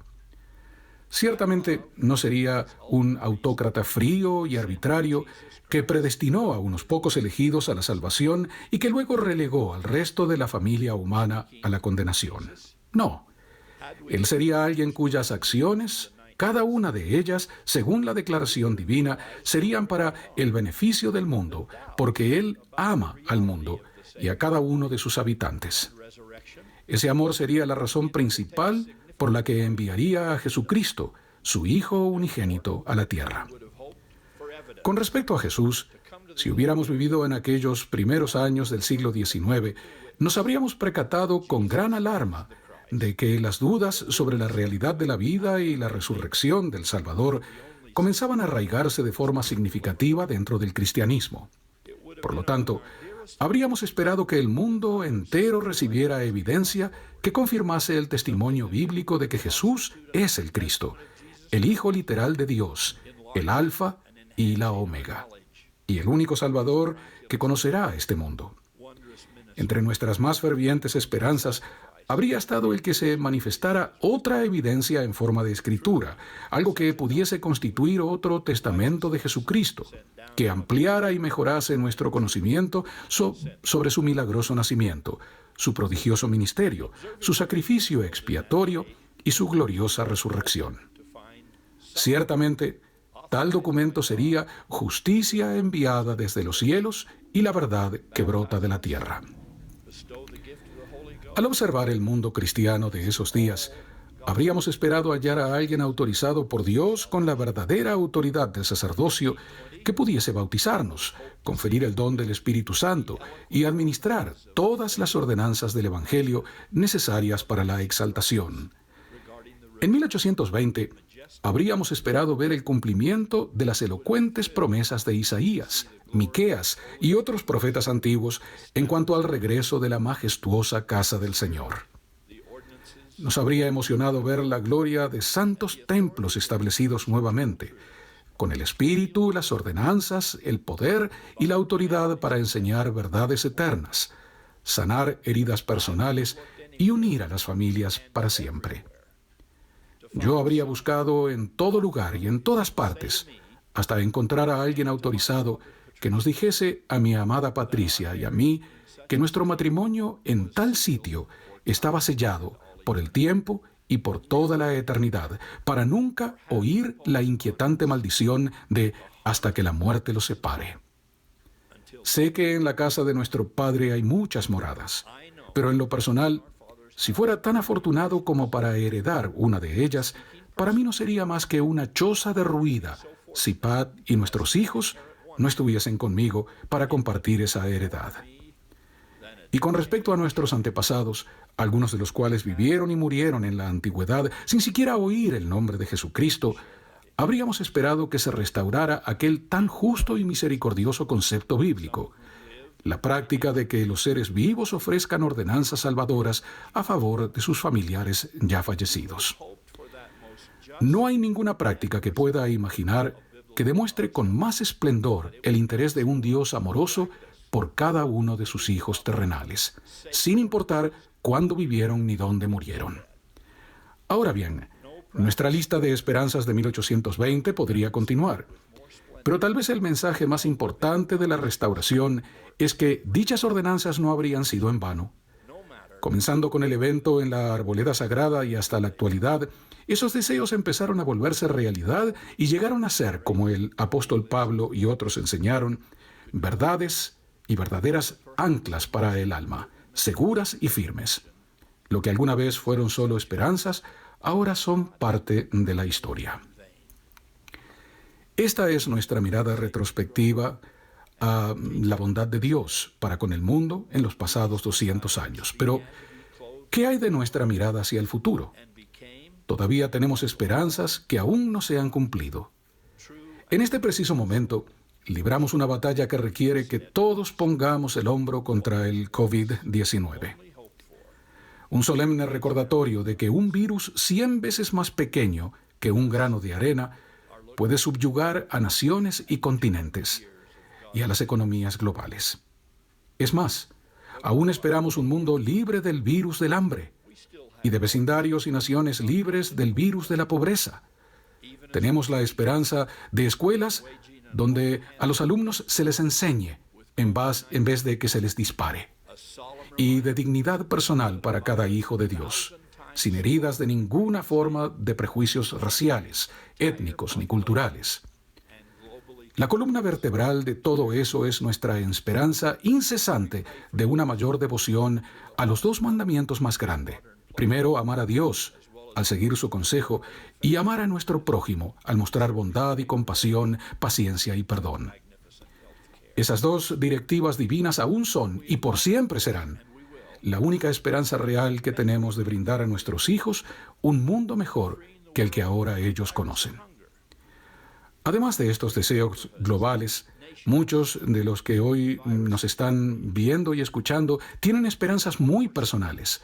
S6: Ciertamente no sería un autócrata frío y arbitrario que predestinó a unos pocos elegidos a la salvación y que luego relegó al resto de la familia humana a la condenación. No, él sería alguien cuyas acciones, cada una de ellas, según la declaración divina, serían para el beneficio del mundo, porque él ama al mundo y a cada uno de sus habitantes. Ese amor sería la razón principal por la que enviaría a Jesucristo, su Hijo unigénito, a la tierra. Con respecto a Jesús, si hubiéramos vivido en aquellos primeros años del siglo XIX, nos habríamos percatado con gran alarma de que las dudas sobre la realidad de la vida y la resurrección del Salvador comenzaban a arraigarse de forma significativa dentro del cristianismo. Por lo tanto, habríamos esperado que el mundo entero recibiera evidencia que confirmase el testimonio bíblico de que Jesús es el Cristo, el Hijo literal de Dios, el Alfa y la Omega, y el único Salvador que conocerá este mundo. Entre nuestras más fervientes esperanzas habría estado el que se manifestara otra evidencia en forma de escritura, algo que pudiese constituir otro testamento de Jesucristo, que ampliara y mejorase nuestro conocimiento sobre su milagroso nacimiento, su prodigioso ministerio, su sacrificio expiatorio y su gloriosa resurrección. Ciertamente, tal documento sería justicia enviada desde los cielos y la verdad que brota de la tierra. Al observar el mundo cristiano de esos días, habríamos esperado hallar a alguien autorizado por Dios con la verdadera autoridad del sacerdocio que pudiese bautizarnos, conferir el don del Espíritu Santo y administrar todas las ordenanzas del Evangelio necesarias para la exaltación. En 1820, habríamos esperado ver el cumplimiento de las elocuentes promesas de Isaías, Miqueas y otros profetas antiguos en cuanto al regreso de la majestuosa casa del Señor. Nos habría emocionado ver la gloria de santos templos establecidos nuevamente, con el espíritu, las ordenanzas, el poder y la autoridad para enseñar verdades eternas, sanar heridas personales y unir a las familias para siempre. Yo habría buscado en todo lugar y en todas partes, hasta encontrar a alguien autorizado que nos dijese a mi amada Patricia y a mí que nuestro matrimonio en tal sitio estaba sellado por el tiempo y por toda la eternidad, para nunca oír la inquietante maldición de hasta que la muerte los separe. Sé que en la casa de nuestro Padre hay muchas moradas, pero en lo personal, si fuera tan afortunado como para heredar una de ellas, para mí no sería más que una choza derruida si Pat y nuestros hijos no estuviesen conmigo para compartir esa heredad. Y con respecto a nuestros antepasados, algunos de los cuales vivieron y murieron en la antigüedad sin siquiera oír el nombre de Jesucristo, habríamos esperado que se restaurara aquel tan justo y misericordioso concepto bíblico, la práctica de que los seres vivos ofrezcan ordenanzas salvadoras a favor de sus familiares ya fallecidos. No hay ninguna práctica que pueda imaginar que demuestre con más esplendor el interés de un Dios amoroso por cada uno de sus hijos terrenales, sin importar cuándo vivieron ni dónde murieron. Ahora bien, nuestra lista de esperanzas de 1820 podría continuar, pero tal vez el mensaje más importante de la restauración es que dichas ordenanzas no habrían sido en vano. Comenzando con el evento en la Arboleda Sagrada y hasta la actualidad, esos deseos empezaron a volverse realidad y llegaron a ser, como el apóstol Pablo y otros enseñaron, verdades y verdaderas anclas para el alma, seguras y firmes. Lo que alguna vez fueron solo esperanzas, ahora son parte de la historia. Esta es nuestra mirada retrospectiva a la bondad de Dios para con el mundo en los pasados 200 años. Pero, ¿qué hay de nuestra mirada hacia el futuro? Todavía tenemos esperanzas que aún no se han cumplido. En este preciso momento, libramos una batalla que requiere que todos pongamos el hombro contra el COVID-19. Un solemne recordatorio de que un virus 100 veces más pequeño que un grano de arena puede subyugar a naciones y continentes y a las economías globales. Es más, aún esperamos un mundo libre del virus del hambre y de vecindarios y naciones libres del virus de la pobreza. Tenemos la esperanza de escuelas donde a los alumnos se les enseñe en vez de que se les dispare, y de dignidad personal para cada hijo de Dios, sin heridas de ninguna forma de prejuicios raciales, étnicos ni culturales. La columna vertebral de todo eso es nuestra esperanza incesante de una mayor devoción a los dos mandamientos más grandes. Primero, amar a Dios al seguir su consejo, y amar a nuestro prójimo al mostrar bondad y compasión, paciencia y perdón. Esas dos directivas divinas aún son, y por siempre serán, la única esperanza real que tenemos de brindar a nuestros hijos un mundo mejor que el que ahora ellos conocen. Además de estos deseos globales, muchos de los que hoy nos están viendo y escuchando tienen esperanzas muy personales.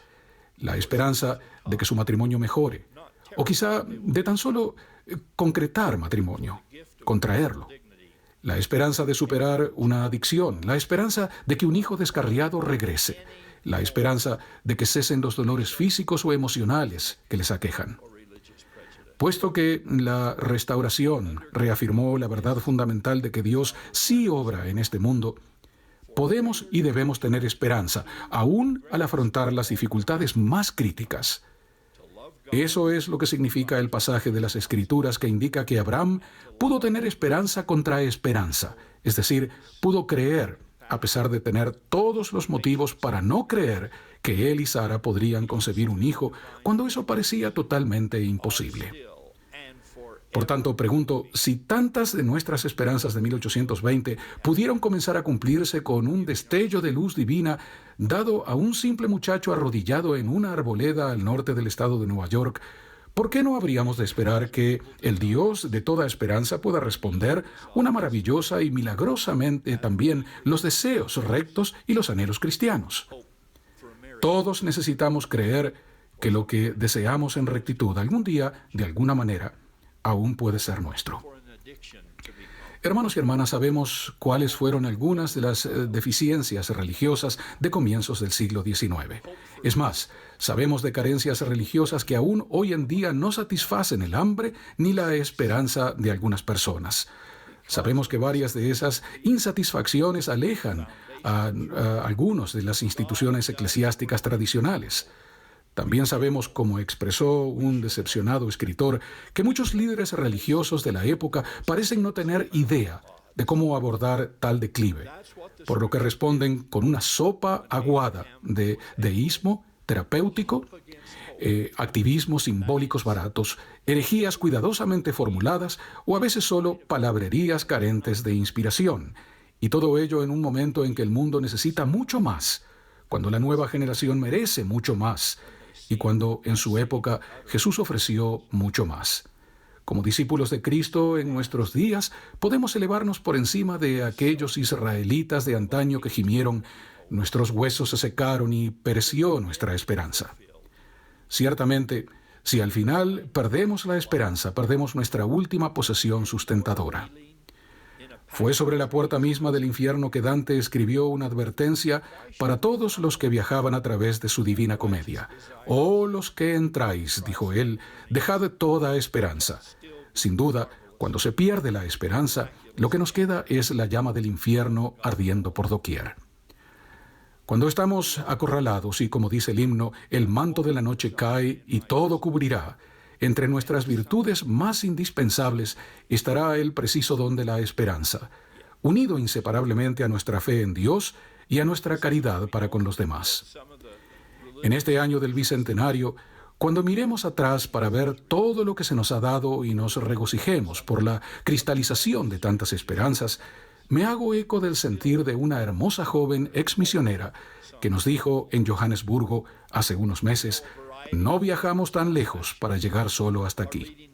S6: La esperanza de que su matrimonio mejore, o quizá de tan solo concretar matrimonio, contraerlo. La esperanza de superar una adicción, la esperanza de que un hijo descarriado regrese, la esperanza de que cesen los dolores físicos o emocionales que les aquejan. Puesto que la restauración reafirmó la verdad fundamental de que Dios sí obra en este mundo, podemos y debemos tener esperanza, aún al afrontar las dificultades más críticas. Eso es lo que significa el pasaje de las Escrituras que indica que Abraham pudo tener esperanza contra esperanza, es decir, pudo creer a pesar de tener todos los motivos para no creer que él y Sara podrían concebir un hijo cuando eso parecía totalmente imposible. Por tanto, pregunto, si tantas de nuestras esperanzas de 1820 pudieron comenzar a cumplirse con un destello de luz divina dado a un simple muchacho arrodillado en una arboleda al norte del estado de Nueva York, ¿por qué no habríamos de esperar que el Dios de toda esperanza pueda responder una maravillosa y milagrosamente también los deseos rectos y los anhelos cristianos? Todos necesitamos creer que lo que deseamos en rectitud algún día, de alguna manera, aún puede ser nuestro. Hermanos y hermanas, sabemos cuáles fueron algunas de las deficiencias religiosas de comienzos del siglo XIX. Es más, sabemos de carencias religiosas que aún hoy en día no satisfacen el hambre ni la esperanza de algunas personas. Sabemos que varias de esas insatisfacciones alejan a algunos de las instituciones eclesiásticas tradicionales. También sabemos, como expresó un decepcionado escritor, que muchos líderes religiosos de la época parecen no tener idea de cómo abordar tal declive, por lo que responden con una sopa aguada de deísmo terapéutico, activismos simbólicos baratos, herejías cuidadosamente formuladas o a veces solo palabrerías carentes de inspiración, y todo ello en un momento en que el mundo necesita mucho más, cuando la nueva generación merece mucho más, y cuando en su época Jesús ofreció mucho más. Como discípulos de Cristo en nuestros días, podemos elevarnos por encima de aquellos israelitas de antaño que gimieron: nuestros huesos se secaron y pereció nuestra esperanza. Ciertamente, si al final perdemos la esperanza, perdemos nuestra última posesión sustentadora. Fue sobre la puerta misma del infierno que Dante escribió una advertencia para todos los que viajaban a través de su Divina Comedia. «Oh, los que entráis», dijo él, «dejad toda esperanza». Sin duda, cuando se pierde la esperanza, lo que nos queda es la llama del infierno ardiendo por doquier. Cuando estamos acorralados y, como dice el himno, el manto de la noche cae y todo cubrirá, entre nuestras virtudes más indispensables estará el preciso don de la esperanza, unido inseparablemente a nuestra fe en Dios y a nuestra caridad para con los demás. En este año del bicentenario, cuando miremos atrás para ver todo lo que se nos ha dado y nos regocijemos por la cristalización de tantas esperanzas, me hago eco del sentir de una hermosa joven exmisionera que nos dijo en Johannesburgo hace unos meses: «No viajamos tan lejos para llegar solo hasta aquí».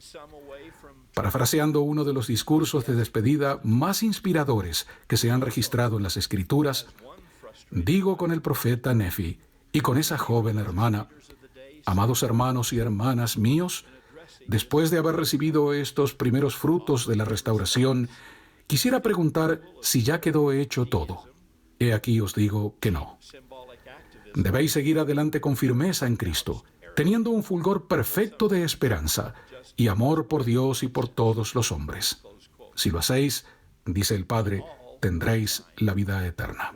S6: Parafraseando uno de los discursos de despedida más inspiradores que se han registrado en las Escrituras, digo con el profeta Nefi y con esa joven hermana: «Amados hermanos y hermanas míos, después de haber recibido estos primeros frutos de la restauración, quisiera preguntar si ya quedó hecho todo. He aquí os digo que no. Debéis seguir adelante con firmeza en Cristo, teniendo un fulgor perfecto de esperanza y amor por Dios y por todos los hombres. Si lo hacéis, dice el Padre, tendréis la vida eterna».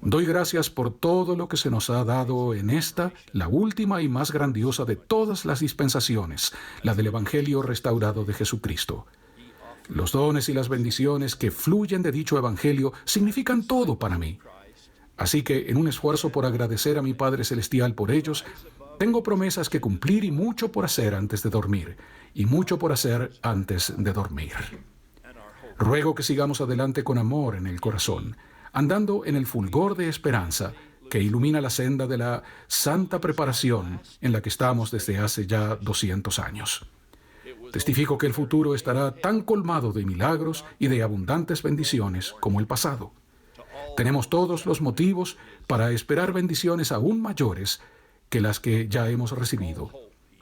S6: Doy gracias por todo lo que se nos ha dado en esta, la última y más grandiosa de todas las dispensaciones, la del Evangelio restaurado de Jesucristo. Los dones y las bendiciones que fluyen de dicho Evangelio significan todo para mí. Así que, en un esfuerzo por agradecer a mi Padre Celestial por ellos, tengo promesas que cumplir y mucho por hacer antes de dormir, y mucho por hacer antes de dormir. Ruego que sigamos adelante con amor en el corazón, andando en el fulgor de esperanza que ilumina la senda de la santa preparación en la que estamos desde hace ya 200 años. Testifico que el futuro estará tan colmado de milagros y de abundantes bendiciones como el pasado. Tenemos todos los motivos para esperar bendiciones aún mayores que las que ya hemos recibido,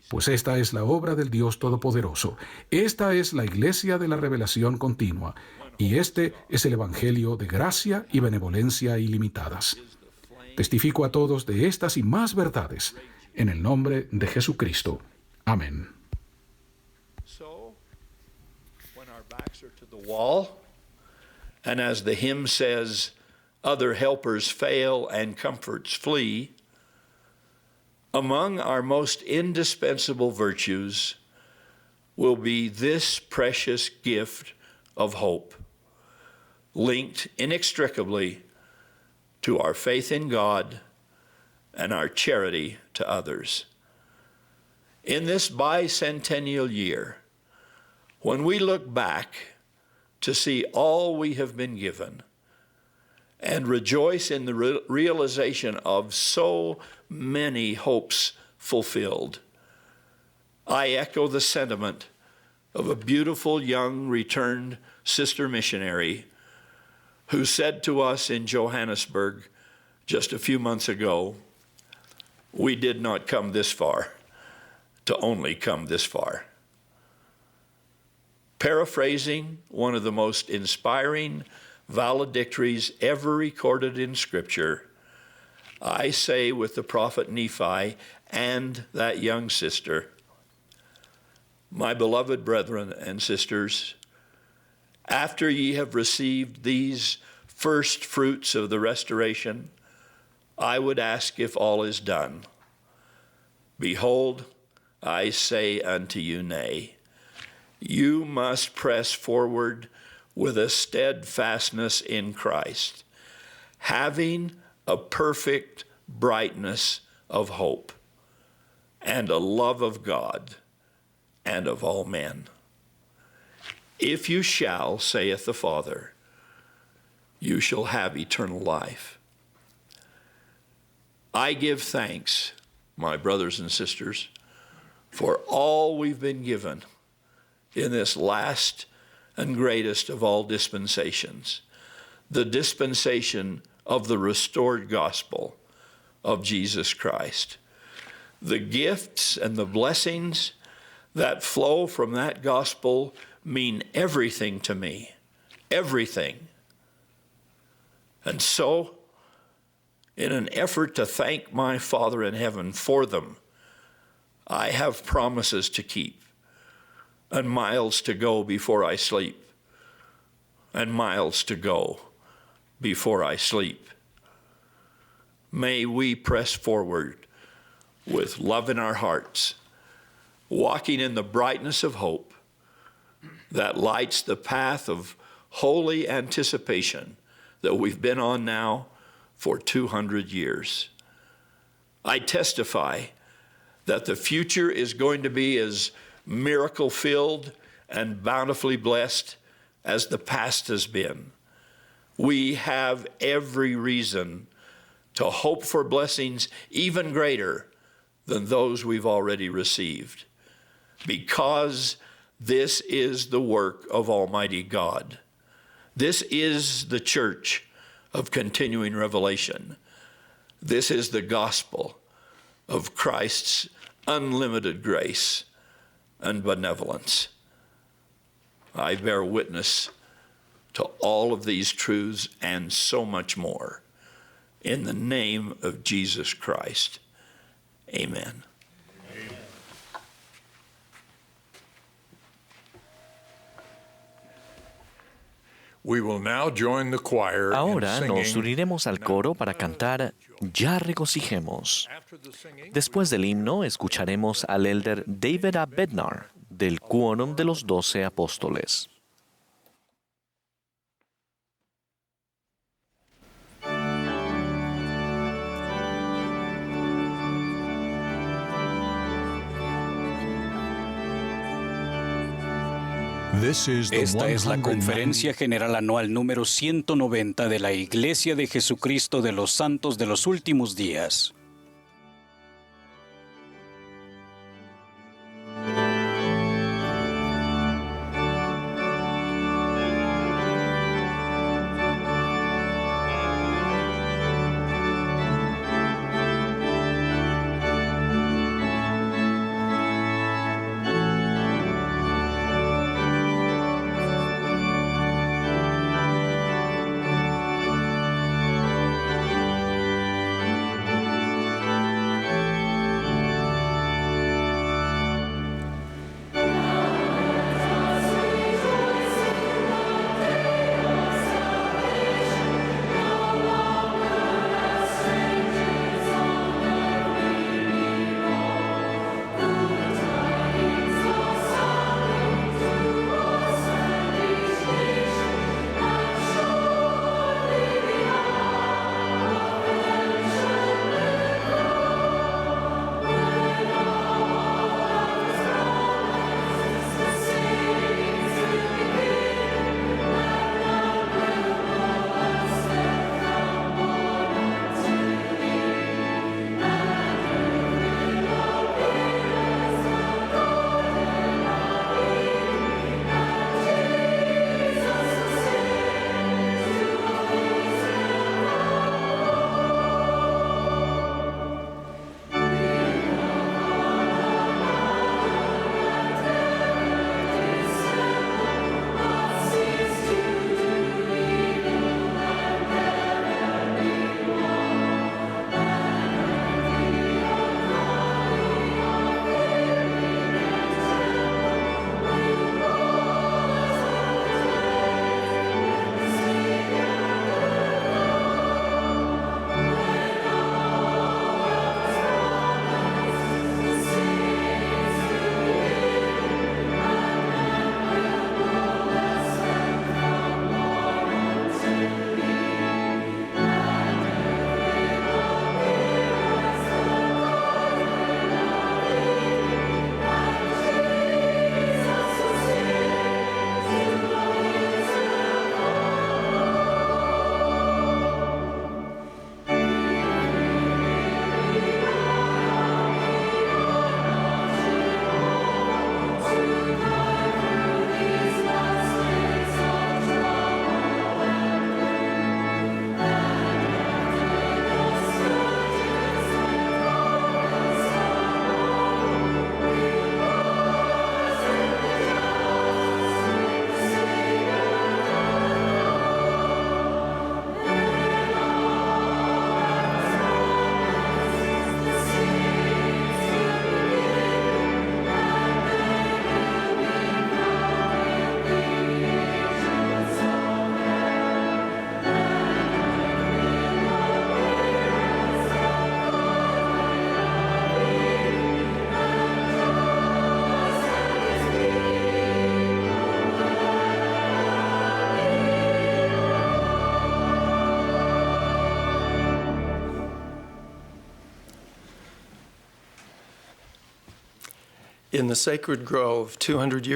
S6: pues esta es la obra del Dios Todopoderoso. Esta es la Iglesia de la Revelación Continua, y este es el Evangelio de gracia y benevolencia ilimitadas. Testifico a todos de estas y más verdades, en el nombre de Jesucristo. Amén.
S7: So, when our backs are to the wall, and as the hymn says, other helpers fail and comforts flee, among our most indispensable virtues will be this precious gift of hope. linked inextricably to our faith in God and our charity to others. In this bicentennial year, when we look back to see all we have been given and rejoice in the realization of so many hopes fulfilled, I echo the sentiment of a beautiful young returned sister missionary who said to us in Johannesburg just a few months ago, "We did not come this far to only come this far." Paraphrasing one of the most inspiring valedictories ever recorded in Scripture, I say with the prophet Nephi and that young sister, "My beloved brethren and sisters, after ye have received these first fruits of the restoration, I would ask if all is done. Behold, I say unto you, nay. You must press forward with a steadfastness in Christ, having a perfect brightness of hope and a love of God and of all men. If you shall, saith the Father, you shall have eternal life." I give thanks, my brothers and sisters, for all we've been given in this last and greatest of all dispensations, the dispensation of the restored gospel of Jesus Christ. The gifts and the blessings that flow from that gospel mean everything to me, everything. And so, in an effort to thank my Father in heaven for them, I have promises to keep and miles to go before I sleep, and miles to go before I sleep. May we press forward with love in our hearts, walking in the brightness of hope that lights the path of holy anticipation that we've been on now for 200 years. I testify that the future is going to be as miracle-filled and bountifully blessed as the past has been. We have every reason to hope for blessings even greater than those we've already received, because this is the work of Almighty God. This is the church of continuing revelation. This is the gospel of Christ's unlimited grace and benevolence. I bear witness to all of these truths and so much more. In the name of Jesus Christ, amen.
S3: Ahora nos uniremos al coro para cantar Ya regocijemos. Después del himno escucharemos al elder David A. Bednar del Quórum de los 12 Apóstoles.
S1: Esta es la Conferencia General Anual número 190 de la Iglesia de Jesucristo de los Santos de los Últimos Días.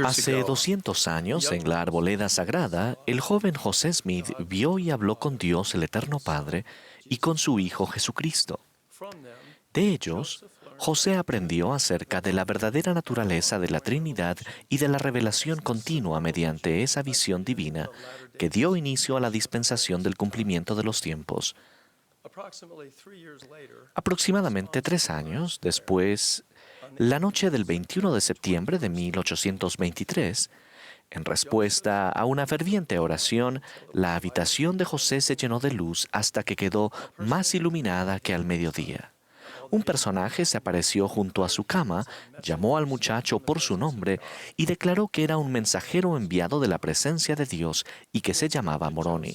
S3: Hace 200 años, en la arboleda sagrada, el joven José Smith vio y habló con Dios, el Eterno Padre, y con su Hijo Jesucristo. De ellos, José aprendió acerca de la verdadera naturaleza de la Trinidad y de la revelación continua mediante esa visión divina que dio inicio a la dispensación del cumplimiento de los tiempos. Aproximadamente 3 años después, la noche del 21 de septiembre de 1823, en respuesta a una ferviente oración, la habitación de José se llenó de luz hasta que quedó más iluminada que al mediodía. Un personaje se apareció junto a su cama, llamó al muchacho por su nombre y declaró que era un mensajero enviado de la presencia de Dios y que se llamaba Moroni.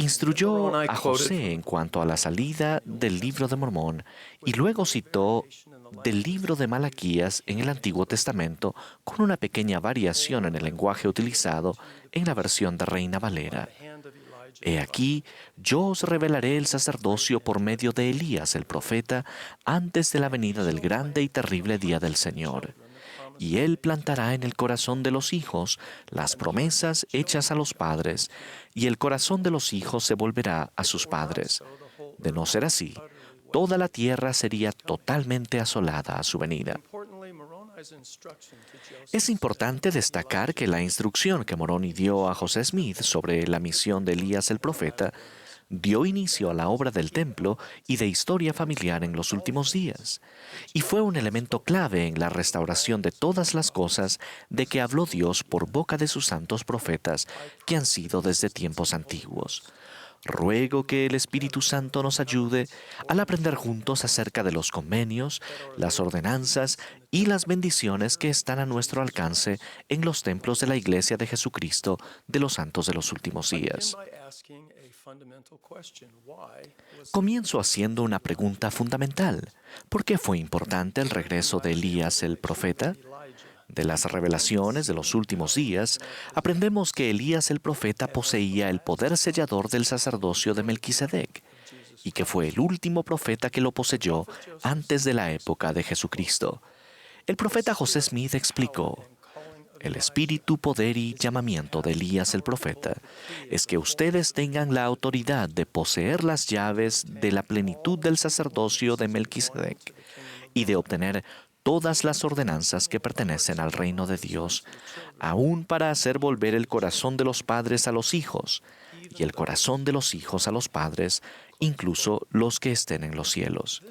S3: Instruyó a José en cuanto a la salida del libro de Mormón y luego citó del libro de Malaquías en el Antiguo Testamento con una pequeña variación en el lenguaje utilizado en la versión de Reina Valera. He aquí, yo os revelaré el sacerdocio por medio de Elías el profeta antes de la venida del grande y terrible día del Señor. Y él plantará en el corazón de los hijos las promesas hechas a los padres, y el corazón de los hijos se volverá a sus padres. De no ser así, toda la tierra sería totalmente asolada a su venida. Es importante destacar que la instrucción que Moroni dio a José Smith sobre la misión de Elías el profeta dio inicio a la obra del templo y de historia familiar en los últimos días, y fue un elemento clave en la restauración de todas las cosas de que habló Dios por boca de sus santos profetas que han sido desde tiempos antiguos. Ruego que el Espíritu Santo nos ayude al aprender juntos acerca de los convenios, las ordenanzas y las bendiciones que están a nuestro alcance en los templos de la Iglesia de Jesucristo de los santos de los últimos días. Comienzo haciendo una pregunta fundamental. ¿Por qué fue importante el regreso de Elías el profeta? De las revelaciones de los últimos días, aprendemos que Elías el profeta poseía el poder sellador del sacerdocio de Melquisedec y que fue el último profeta que lo poseyó antes de la época de Jesucristo. El profeta José Smith explicó: el espíritu, poder y llamamiento de Elías el profeta es que ustedes tengan la autoridad de poseer las llaves de la plenitud del sacerdocio de Melquisedec y de obtener todas las ordenanzas que pertenecen al reino de Dios, aún para hacer volver el corazón de los padres a los hijos y el corazón de los hijos a los padres, incluso los que estén en los cielos.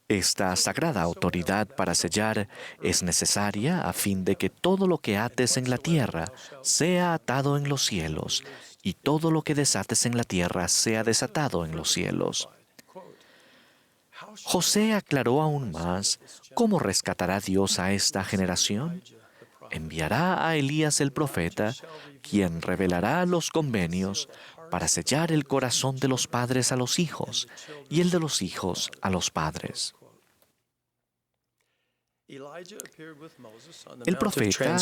S3: Esta sagrada autoridad para sellar es necesaria a fin de que todo lo que ates en la tierra sea atado en los cielos y todo lo que desates en la tierra sea desatado en los cielos. José aclaró aún más cómo rescatará Dios a esta generación. Enviará a Elías el profeta, quien revelará los convenios para sellar el corazón de los padres a los hijos y el de los hijos a los padres. El profeta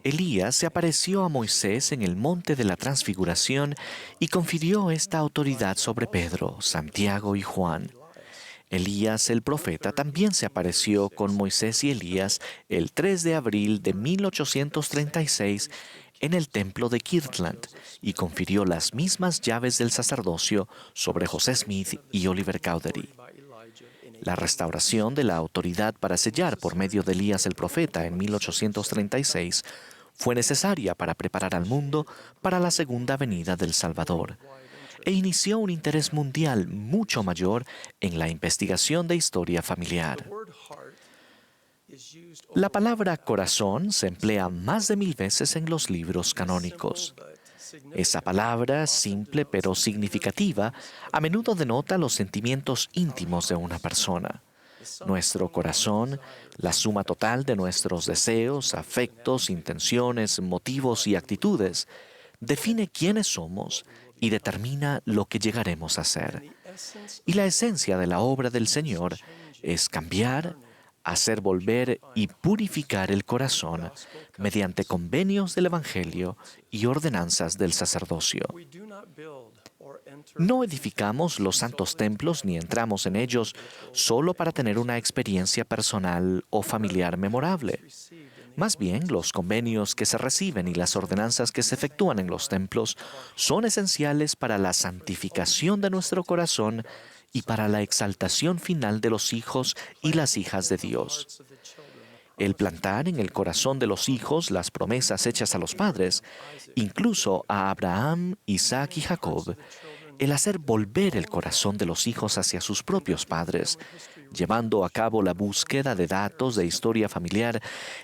S3: Elías se apareció a Moisés en el monte de la Transfiguración y confirió esta autoridad sobre Pedro, Santiago y Juan. Elías el profeta también se apareció con Moisés y Elías el 3 de abril de 1836 en el templo de Kirtland y confirió las mismas llaves del sacerdocio sobre José Smith y Oliver Cowdery. La restauración de la autoridad para sellar por medio de Elías el profeta en 1836 fue necesaria para preparar al mundo para la segunda venida del Salvador, e inició un interés mundial mucho mayor en la investigación de historia familiar. La palabra corazón se emplea más de 1000 veces en los libros canónicos. Esa palabra, simple pero significativa, a menudo denota los sentimientos íntimos de una persona. Nuestro corazón, la suma total de nuestros deseos, afectos, intenciones, motivos y actitudes, define quiénes somos y determina lo que llegaremos a ser. Y la esencia de la obra del Señor es cambiar, hacer volver y purificar el corazón mediante convenios del Evangelio y ordenanzas del sacerdocio. No edificamos los santos templos ni entramos en ellos solo para tener una experiencia personal o familiar memorable. Más bien, los convenios que se reciben y las ordenanzas que se efectúan en los templos son esenciales para la santificación de nuestro corazón y para la exaltación final de los hijos y las hijas de Dios. El plantar en el corazón de los hijos las promesas hechas a los padres, incluso a Abraham, Isaac y Jacob, el hacer volver el corazón de los hijos hacia sus propios padres, llevando a cabo la búsqueda de datos de historia familiar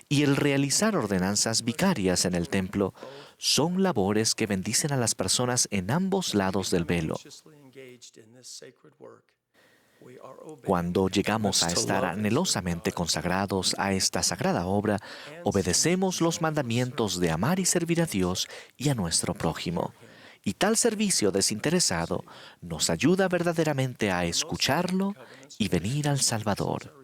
S3: y el realizar ordenanzas vicarias en el templo, son labores que bendicen a las personas en ambos lados del velo. Cuando llegamos a estar anhelosamente consagrados a esta sagrada obra, obedecemos los mandamientos de amar y servir a Dios y a nuestro prójimo. Y tal servicio desinteresado nos ayuda verdaderamente a escucharlo y venir al Salvador.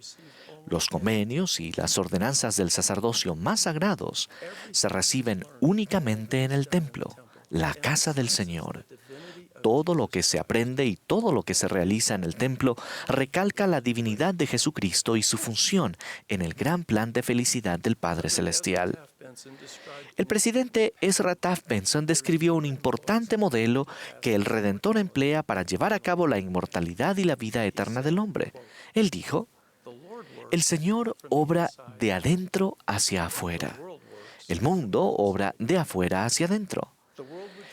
S3: Los convenios y las ordenanzas del sacerdocio más sagrados se reciben únicamente en el templo, la casa del Señor. Todo lo que se aprende y todo lo que se realiza en el templo recalca la divinidad de Jesucristo y su función en el gran plan de felicidad del Padre Celestial. El presidente Ezra Taft Benson describió un importante modelo que el Redentor emplea para llevar a cabo la inmortalidad y la vida eterna del hombre. Él dijo: "El Señor obra de adentro hacia afuera. El mundo obra de afuera hacia adentro.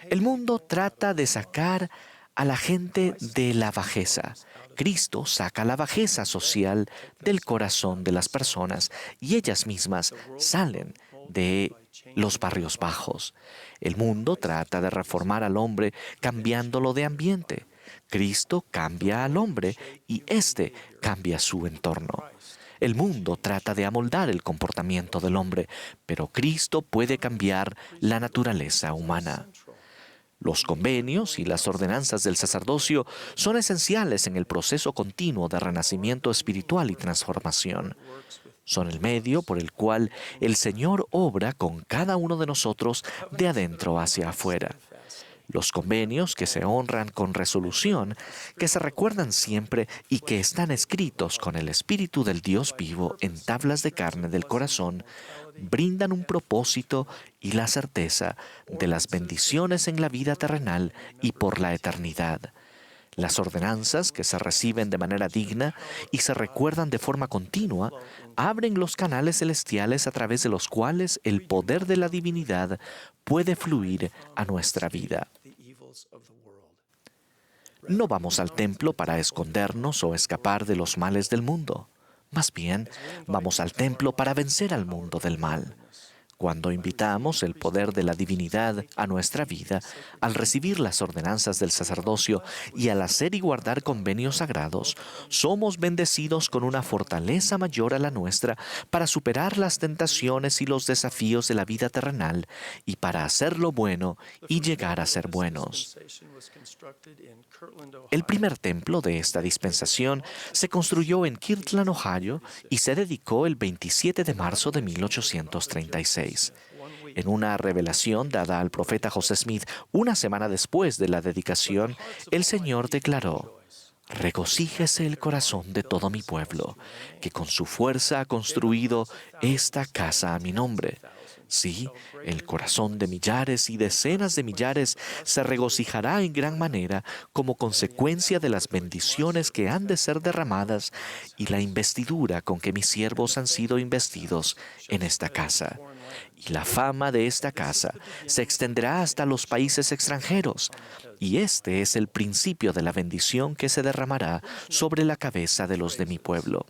S3: El mundo trata de sacar a la gente de la bajeza. Cristo saca la bajeza social del corazón de las personas y ellas mismas salen de los barrios bajos. El mundo trata de reformar al hombre cambiándolo de ambiente. Cristo cambia al hombre y éste cambia su entorno. El mundo trata de amoldar el comportamiento del hombre, pero Cristo puede cambiar la naturaleza humana. Los convenios y las ordenanzas del sacerdocio son esenciales en el proceso continuo de renacimiento espiritual y transformación. Son el medio por el cual el Señor obra con cada uno de nosotros de adentro hacia afuera. Los convenios que se honran con resolución, que se recuerdan siempre y que están escritos con el Espíritu del Dios vivo en tablas de carne del corazón, brindan un propósito y la certeza de las bendiciones en la vida terrenal y por la eternidad. Las ordenanzas que se reciben de manera digna y se recuerdan de forma continua abren los canales celestiales a través de los cuales el poder de la divinidad puede fluir a nuestra vida. No vamos al templo para escondernos o escapar de los males del mundo. Más bien, vamos al templo para vencer al mundo del mal. Cuando invitamos el poder de la divinidad a nuestra vida, al recibir las ordenanzas del sacerdocio y al hacer y guardar convenios sagrados, somos bendecidos con una fortaleza mayor a la nuestra para superar las tentaciones y los desafíos de la vida terrenal y para hacer lo bueno y llegar a ser buenos. El primer templo de esta dispensación se construyó en Kirtland, Ohio, y se dedicó el 27 de marzo de 1836. En una revelación dada al profeta José Smith una semana después de la dedicación, el Señor declaró: "Regocíjese el corazón de todo mi pueblo, que con su fuerza ha construido esta casa a mi nombre. Sí, el corazón de millares y decenas de millares se regocijará en gran manera como consecuencia de las bendiciones que han de ser derramadas y la investidura con que mis siervos han sido investidos en esta casa. Y la fama de esta casa se extenderá hasta los países extranjeros, y este es el principio de la bendición que se derramará sobre la cabeza de los de mi pueblo".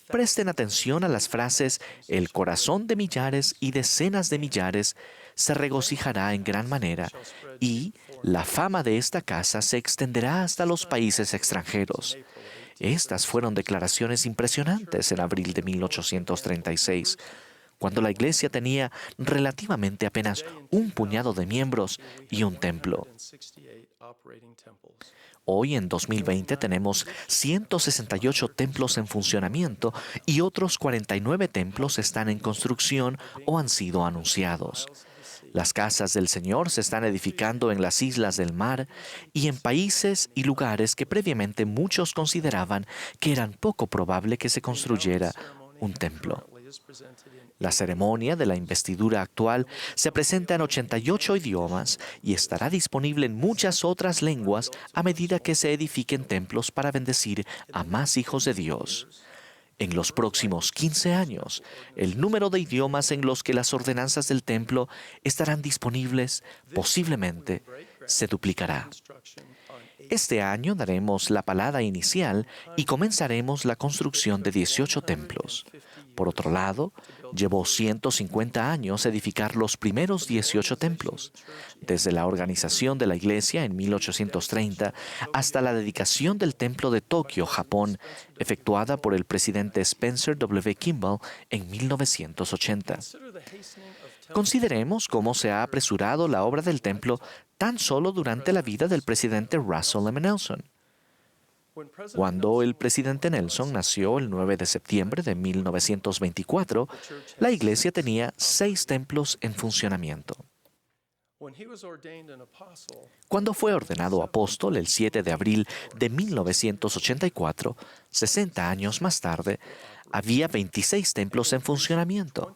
S3: Presten atención a las frases "el corazón de millares y decenas de millares se regocijará en gran manera" y "la fama de esta casa se extenderá hasta los países extranjeros". Estas fueron declaraciones impresionantes en abril de 1836, cuando la iglesia tenía relativamente apenas un puñado de miembros y un templo. Hoy, en 2020, tenemos 168 templos en funcionamiento y otros 49 templos están en construcción o han sido anunciados. Las casas del Señor se están edificando en las islas del mar y en países y lugares que previamente muchos consideraban que eran poco probable que se construyera un templo. La ceremonia de la investidura actual se presenta en 88 idiomas y estará disponible en muchas otras lenguas a medida que se edifiquen templos para bendecir a más hijos de Dios. En los próximos 15 años, el número de idiomas en los que las ordenanzas del templo estarán disponibles posiblemente se duplicará. Este año daremos la palada inicial y comenzaremos la construcción de 18 templos. Por otro lado, llevó 150 años edificar los primeros 18 templos, desde la organización de la iglesia en 1830 hasta la dedicación del templo de Tokio, Japón, efectuada por el presidente Spencer W. Kimball en 1980. Consideremos cómo se ha apresurado la obra del templo tan solo durante la vida del presidente Russell M. Nelson. Cuando el presidente Nelson nació el 9 de septiembre de 1924, la iglesia tenía 6 templos en funcionamiento. Cuando fue ordenado apóstol el 7 de abril de 1984, 60 años más tarde, había 26 templos en funcionamiento,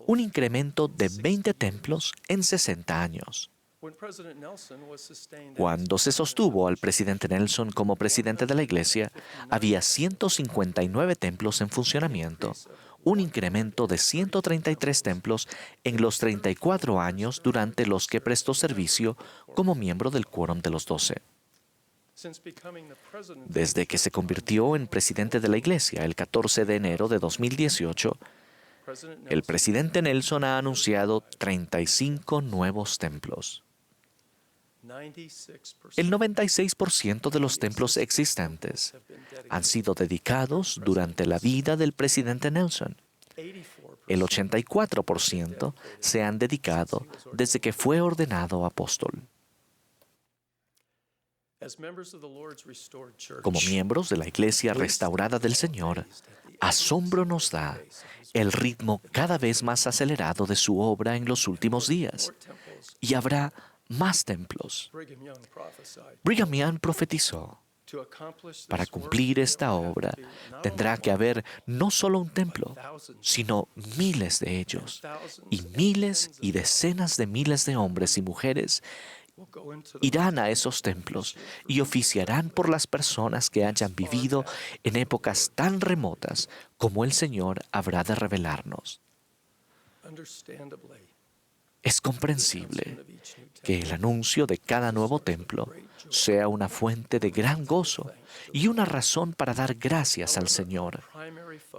S3: un incremento de 20 templos en 60 años. Cuando se sostuvo al presidente Nelson como presidente de la iglesia, había 159 templos en funcionamiento, un incremento de 133 templos en los 34 años durante los que prestó servicio como miembro del Quórum de los 12. Desde que se convirtió en presidente de la iglesia el 14 de enero de 2018, el presidente Nelson ha anunciado 35 nuevos templos. El 96% de los templos existentes han sido dedicados durante la vida del presidente Nelson. El 84% se han dedicado desde que fue ordenado apóstol. Como miembros de la Iglesia restaurada del Señor, asombro nos da el ritmo cada vez más acelerado de su obra en los últimos días. Y habrá más templos. Brigham Young profetizó: para cumplir esta obra tendrá que haber no solo un templo, sino miles de ellos, y miles y decenas de miles de hombres y mujeres irán a esos templos y oficiarán por las personas que hayan vivido en épocas tan remotas como el Señor habrá de revelarnos. Es comprensible que el anuncio de cada nuevo templo sea una fuente de gran gozo y una razón para dar gracias al Señor.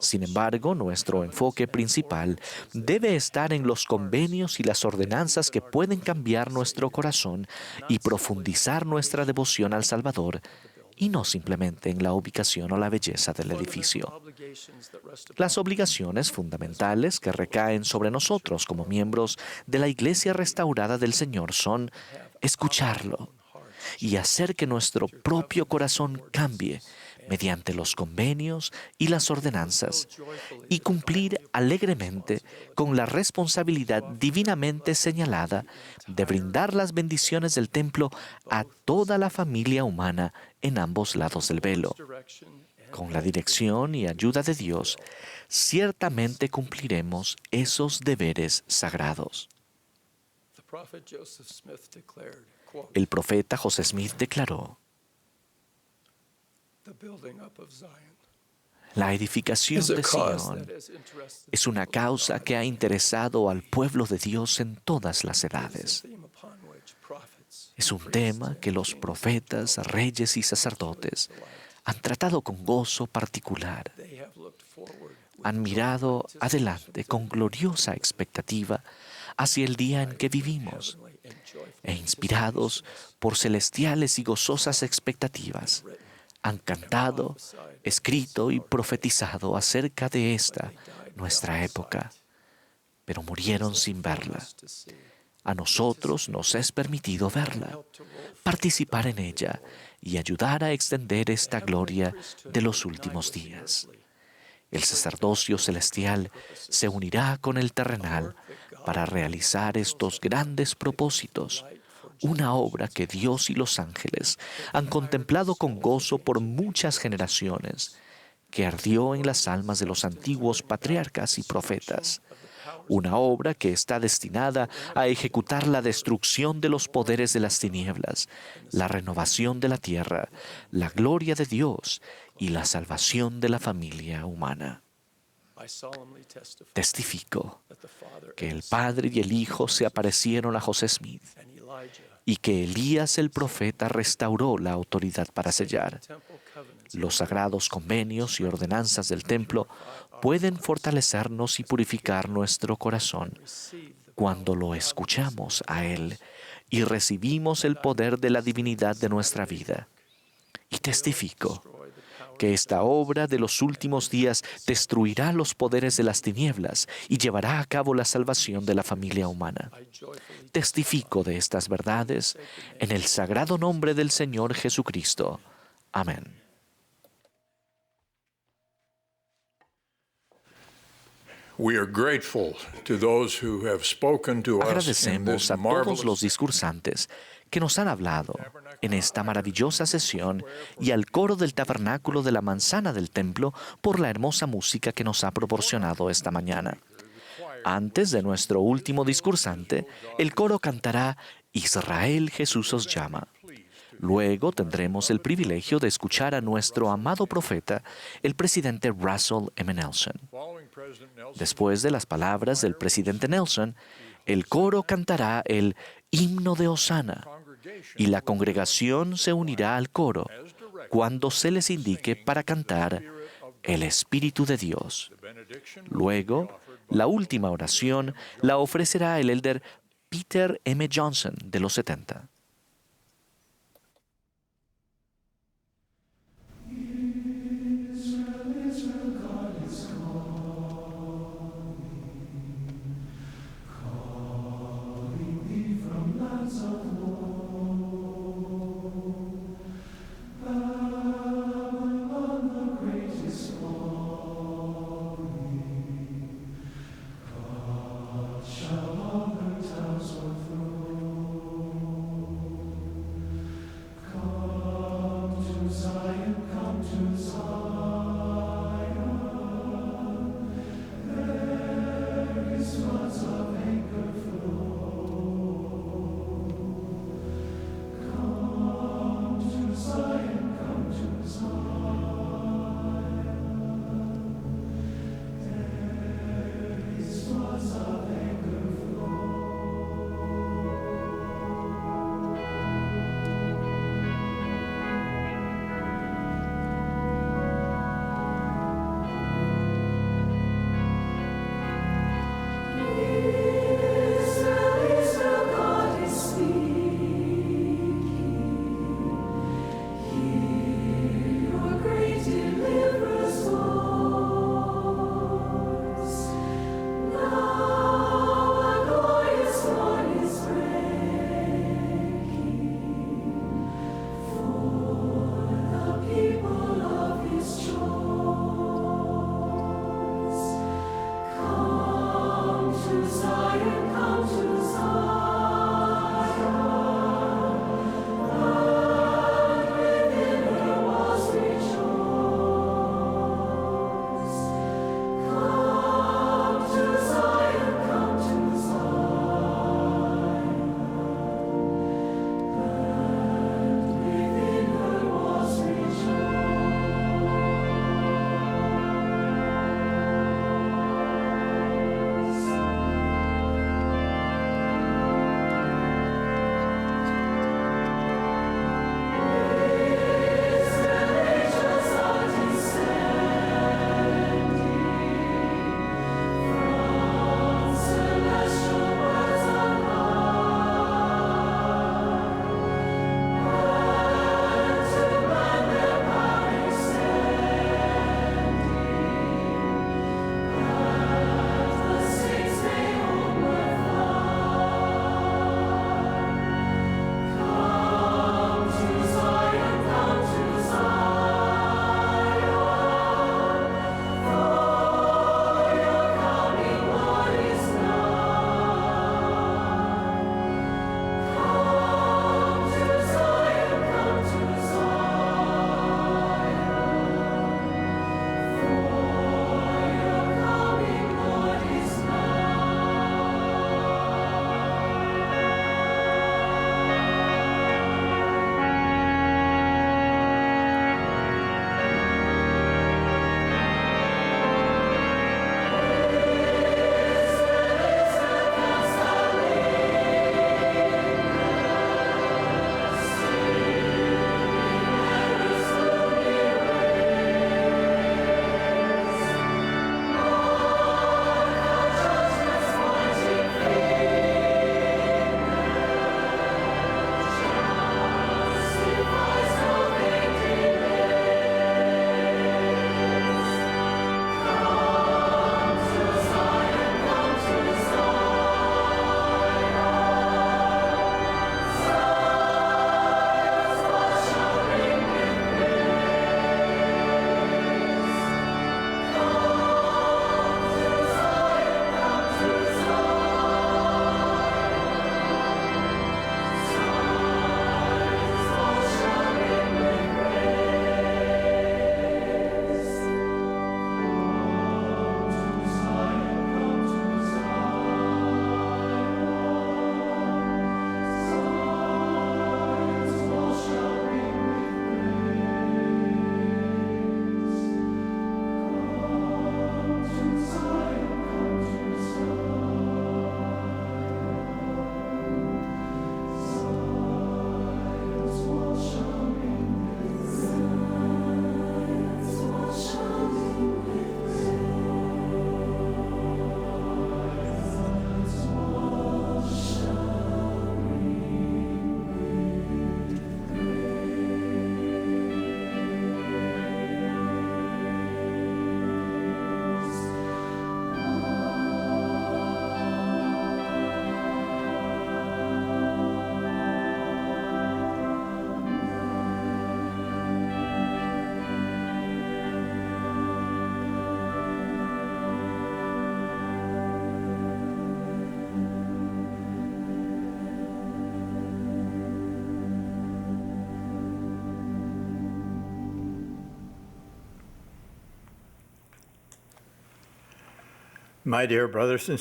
S3: Sin embargo, nuestro enfoque principal debe estar en los convenios y las ordenanzas que pueden cambiar nuestro corazón y profundizar nuestra devoción al Salvador, y no simplemente en la ubicación o la belleza del edificio. Las obligaciones fundamentales que recaen sobre nosotros como miembros de la Iglesia restaurada del Señor son escucharlo y hacer que nuestro propio corazón cambie mediante los convenios y las ordenanzas, y cumplir alegremente con la responsabilidad divinamente señalada de brindar las bendiciones del templo a toda la familia humana en ambos lados del velo. Con la dirección y ayuda de Dios, ciertamente cumpliremos esos deberes sagrados. El profeta José Smith declaró: la edificación de Sion es una causa que ha interesado al pueblo de Dios en todas las edades. Es un tema que los profetas, reyes y sacerdotes han tratado con gozo particular. Han mirado adelante con gloriosa expectativa hacia el día en que vivimos, e inspirados por celestiales y gozosas expectativas, han cantado, escrito y profetizado acerca de esta, nuestra época, pero murieron sin verla. A nosotros nos es permitido verla, participar en ella y ayudar a extender esta gloria de los últimos días. El sacerdocio celestial se unirá con el terrenal para realizar estos grandes propósitos, una obra que Dios y los ángeles han contemplado con gozo por muchas generaciones, que ardió en las almas de los antiguos patriarcas y profetas. Una obra que está destinada a ejecutar la destrucción de los poderes de las tinieblas, la renovación de la tierra, la gloria de Dios y la salvación de la familia humana. Testifico que el Padre y el Hijo se aparecieron a José Smith y que Elías el profeta restauró la autoridad para sellar. Los sagrados convenios y ordenanzas del templo pueden fortalecernos y purificar nuestro corazón cuando lo escuchamos a Él y recibimos el poder de la divinidad de nuestra vida. Y testifico que esta obra de los últimos días destruirá los poderes de las tinieblas y llevará a cabo la salvación de la familia humana. Testifico de estas verdades en el sagrado nombre del Señor Jesucristo. Amén. Agradecemos a todos los discursantes que nos han hablado en esta maravillosa sesión y al coro del Tabernáculo de la Manzana del Templo por la hermosa música que nos ha proporcionado esta mañana. Antes de nuestro último discursante, el coro cantará Israel Jesús os llama. Luego tendremos el privilegio de escuchar a nuestro amado profeta, el presidente Russell M. Nelson. Después de las palabras del presidente Nelson, el coro cantará el himno de Hosana y la congregación se unirá al coro cuando se les indique para cantar el Espíritu de Dios. Luego, la última oración la ofrecerá el elder Peter M. Johnson de los 70.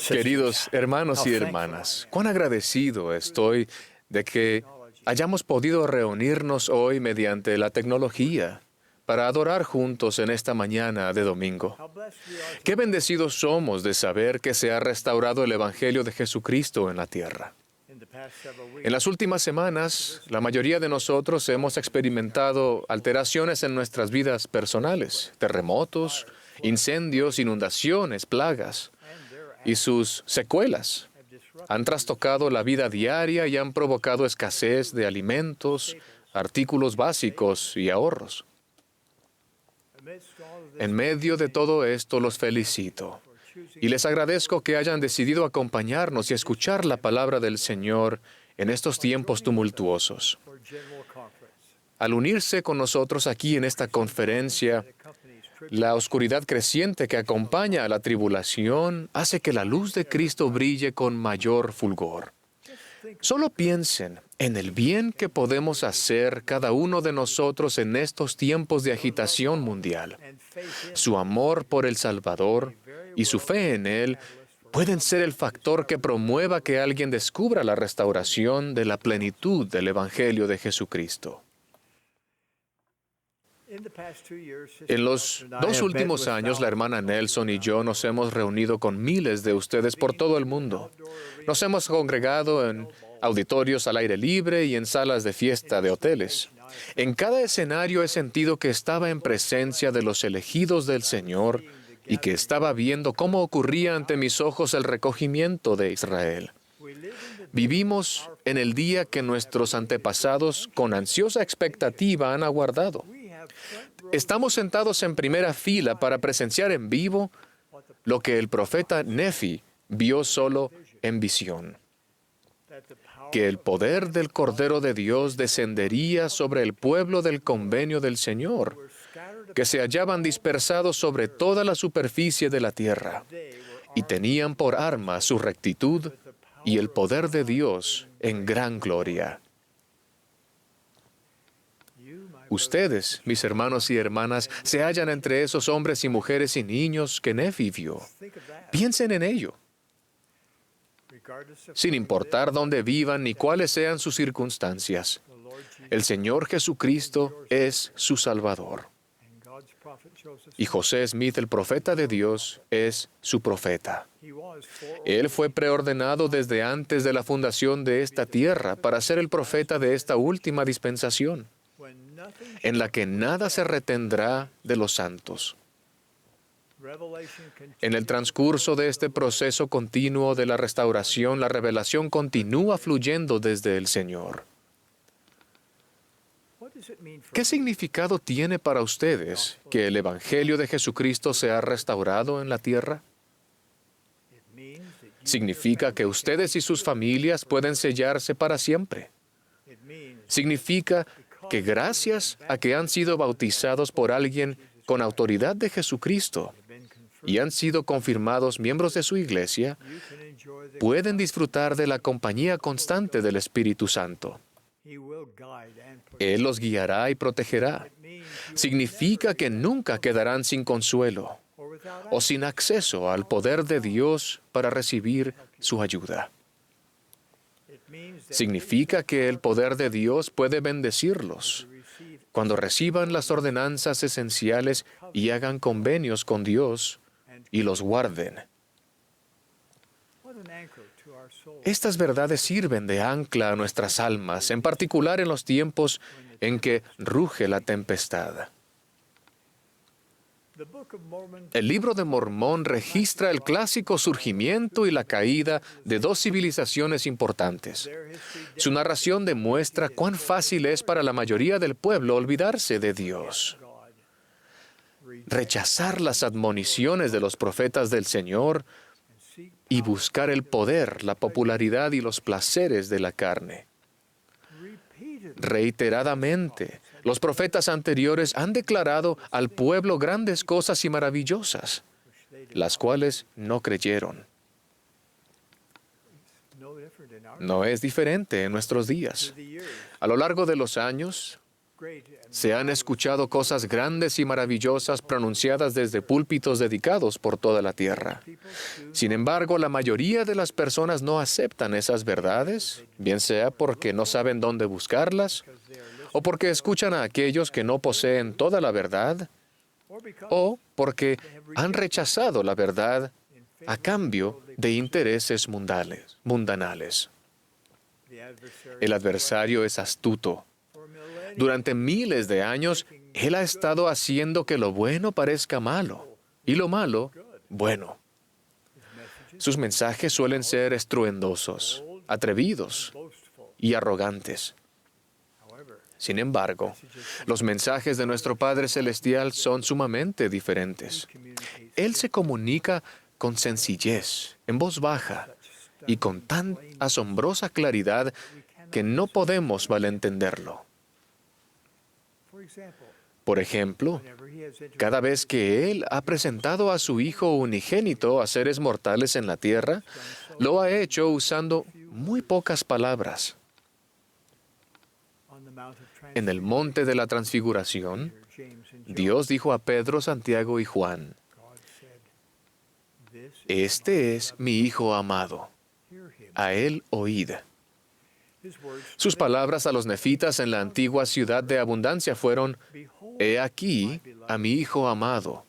S8: Queridos hermanos y hermanas, cuán agradecido estoy de que hayamos podido reunirnos hoy mediante la tecnología para adorar juntos en esta mañana de domingo. Qué bendecidos somos de saber que se ha restaurado el Evangelio de Jesucristo en la tierra. En las últimas semanas, la mayoría de nosotros hemos experimentado alteraciones en nuestras vidas personales, terremotos, incendios, inundaciones, plagas, y sus secuelas han trastocado la vida diaria y han provocado escasez de alimentos, artículos básicos y ahorros. En medio de todo esto los felicito y les agradezco que hayan decidido acompañarnos y escuchar la palabra del Señor en estos tiempos tumultuosos. Al unirse con nosotros aquí en esta conferencia, la oscuridad creciente que acompaña a la tribulación hace que la luz de Cristo brille con mayor fulgor. Solo piensen en el bien que podemos hacer cada uno de nosotros en estos tiempos de agitación mundial. Su amor por el Salvador y su fe en Él pueden ser el factor que promueva que alguien descubra la restauración de la plenitud del Evangelio de Jesucristo. En los 2 últimos años, la hermana Nelson y yo nos hemos reunido con miles de ustedes por todo el mundo. Nos hemos congregado en auditorios al aire libre y en salas de fiesta de hoteles. En cada escenario he sentido que estaba en presencia de los elegidos del Señor y que estaba viendo cómo ocurría ante mis ojos el recogimiento de Israel. Vivimos en el día que nuestros antepasados con ansiosa expectativa han aguardado. Estamos sentados en primera fila para presenciar en vivo lo que el profeta Nefi vio solo en visión. Que el poder del Cordero de Dios descendería sobre el pueblo del convenio del Señor, que se hallaban dispersados sobre toda la superficie de la tierra, y tenían por arma su rectitud y el poder de Dios en gran gloria. Ustedes, mis hermanos y hermanas, se hallan entre esos hombres y mujeres y niños que Nefi vio. Piensen en ello. Sin importar dónde vivan ni cuáles sean sus circunstancias, el Señor Jesucristo es su Salvador. Y José Smith, el profeta de Dios, es su profeta. Él fue preordenado desde antes de la fundación de esta tierra para ser el profeta de esta última dispensación, en la que nada se retendrá de los santos. En el transcurso de este proceso continuo de la restauración, la revelación continúa fluyendo desde el Señor. ¿Qué significado tiene para ustedes que el Evangelio de Jesucristo se ha restaurado en la tierra? Significa que ustedes y sus familias pueden sellarse para siempre. Significa que gracias a que han sido bautizados por alguien con autoridad de Jesucristo y han sido confirmados miembros de su iglesia, pueden disfrutar de la compañía constante del Espíritu Santo. Él los guiará y protegerá. Significa que nunca quedarán sin consuelo o sin acceso al poder de Dios para recibir su ayuda. Significa que el poder de Dios puede bendecirlos cuando reciban las ordenanzas esenciales y hagan convenios con Dios y los guarden. Estas verdades sirven de ancla a nuestras almas, en particular en los tiempos en que ruge la tempestad. El libro de Mormón registra el clásico surgimiento y la caída de 2 civilizaciones importantes. Su narración demuestra cuán fácil es para la mayoría del pueblo olvidarse de Dios, rechazar las admoniciones de los profetas del Señor y buscar el poder, la popularidad y los placeres de la carne. Reiteradamente, los profetas anteriores han declarado al pueblo grandes cosas y maravillosas, las cuales no creyeron. No es diferente en nuestros días. A lo largo de los años, Se han escuchado cosas grandes y maravillosas pronunciadas desde púlpitos dedicados por toda la tierra. Sin embargo, la mayoría de las personas no aceptan esas verdades, bien sea porque no saben dónde buscarlas, o porque escuchan a aquellos que no poseen toda la verdad, o porque han rechazado la verdad a cambio de intereses mundanales. El adversario es astuto. Durante miles de años, él ha estado haciendo que lo bueno parezca malo y lo malo, bueno. Sus mensajes suelen ser estruendosos, atrevidos y arrogantes. Sin embargo, los mensajes de nuestro Padre Celestial son sumamente diferentes. Él se comunica con sencillez, en voz baja y con tan asombrosa claridad que no podemos malentenderlo. Por ejemplo, cada vez que Él ha presentado a su Hijo unigénito a seres mortales en la tierra, lo ha hecho usando muy pocas palabras. En el monte de la Transfiguración, Dios dijo a Pedro, Santiago y Juan: "Este es mi Hijo amado, a Él oíd". Sus palabras a los nefitas en la antigua ciudad de abundancia fueron: "He aquí a mi Hijo amado,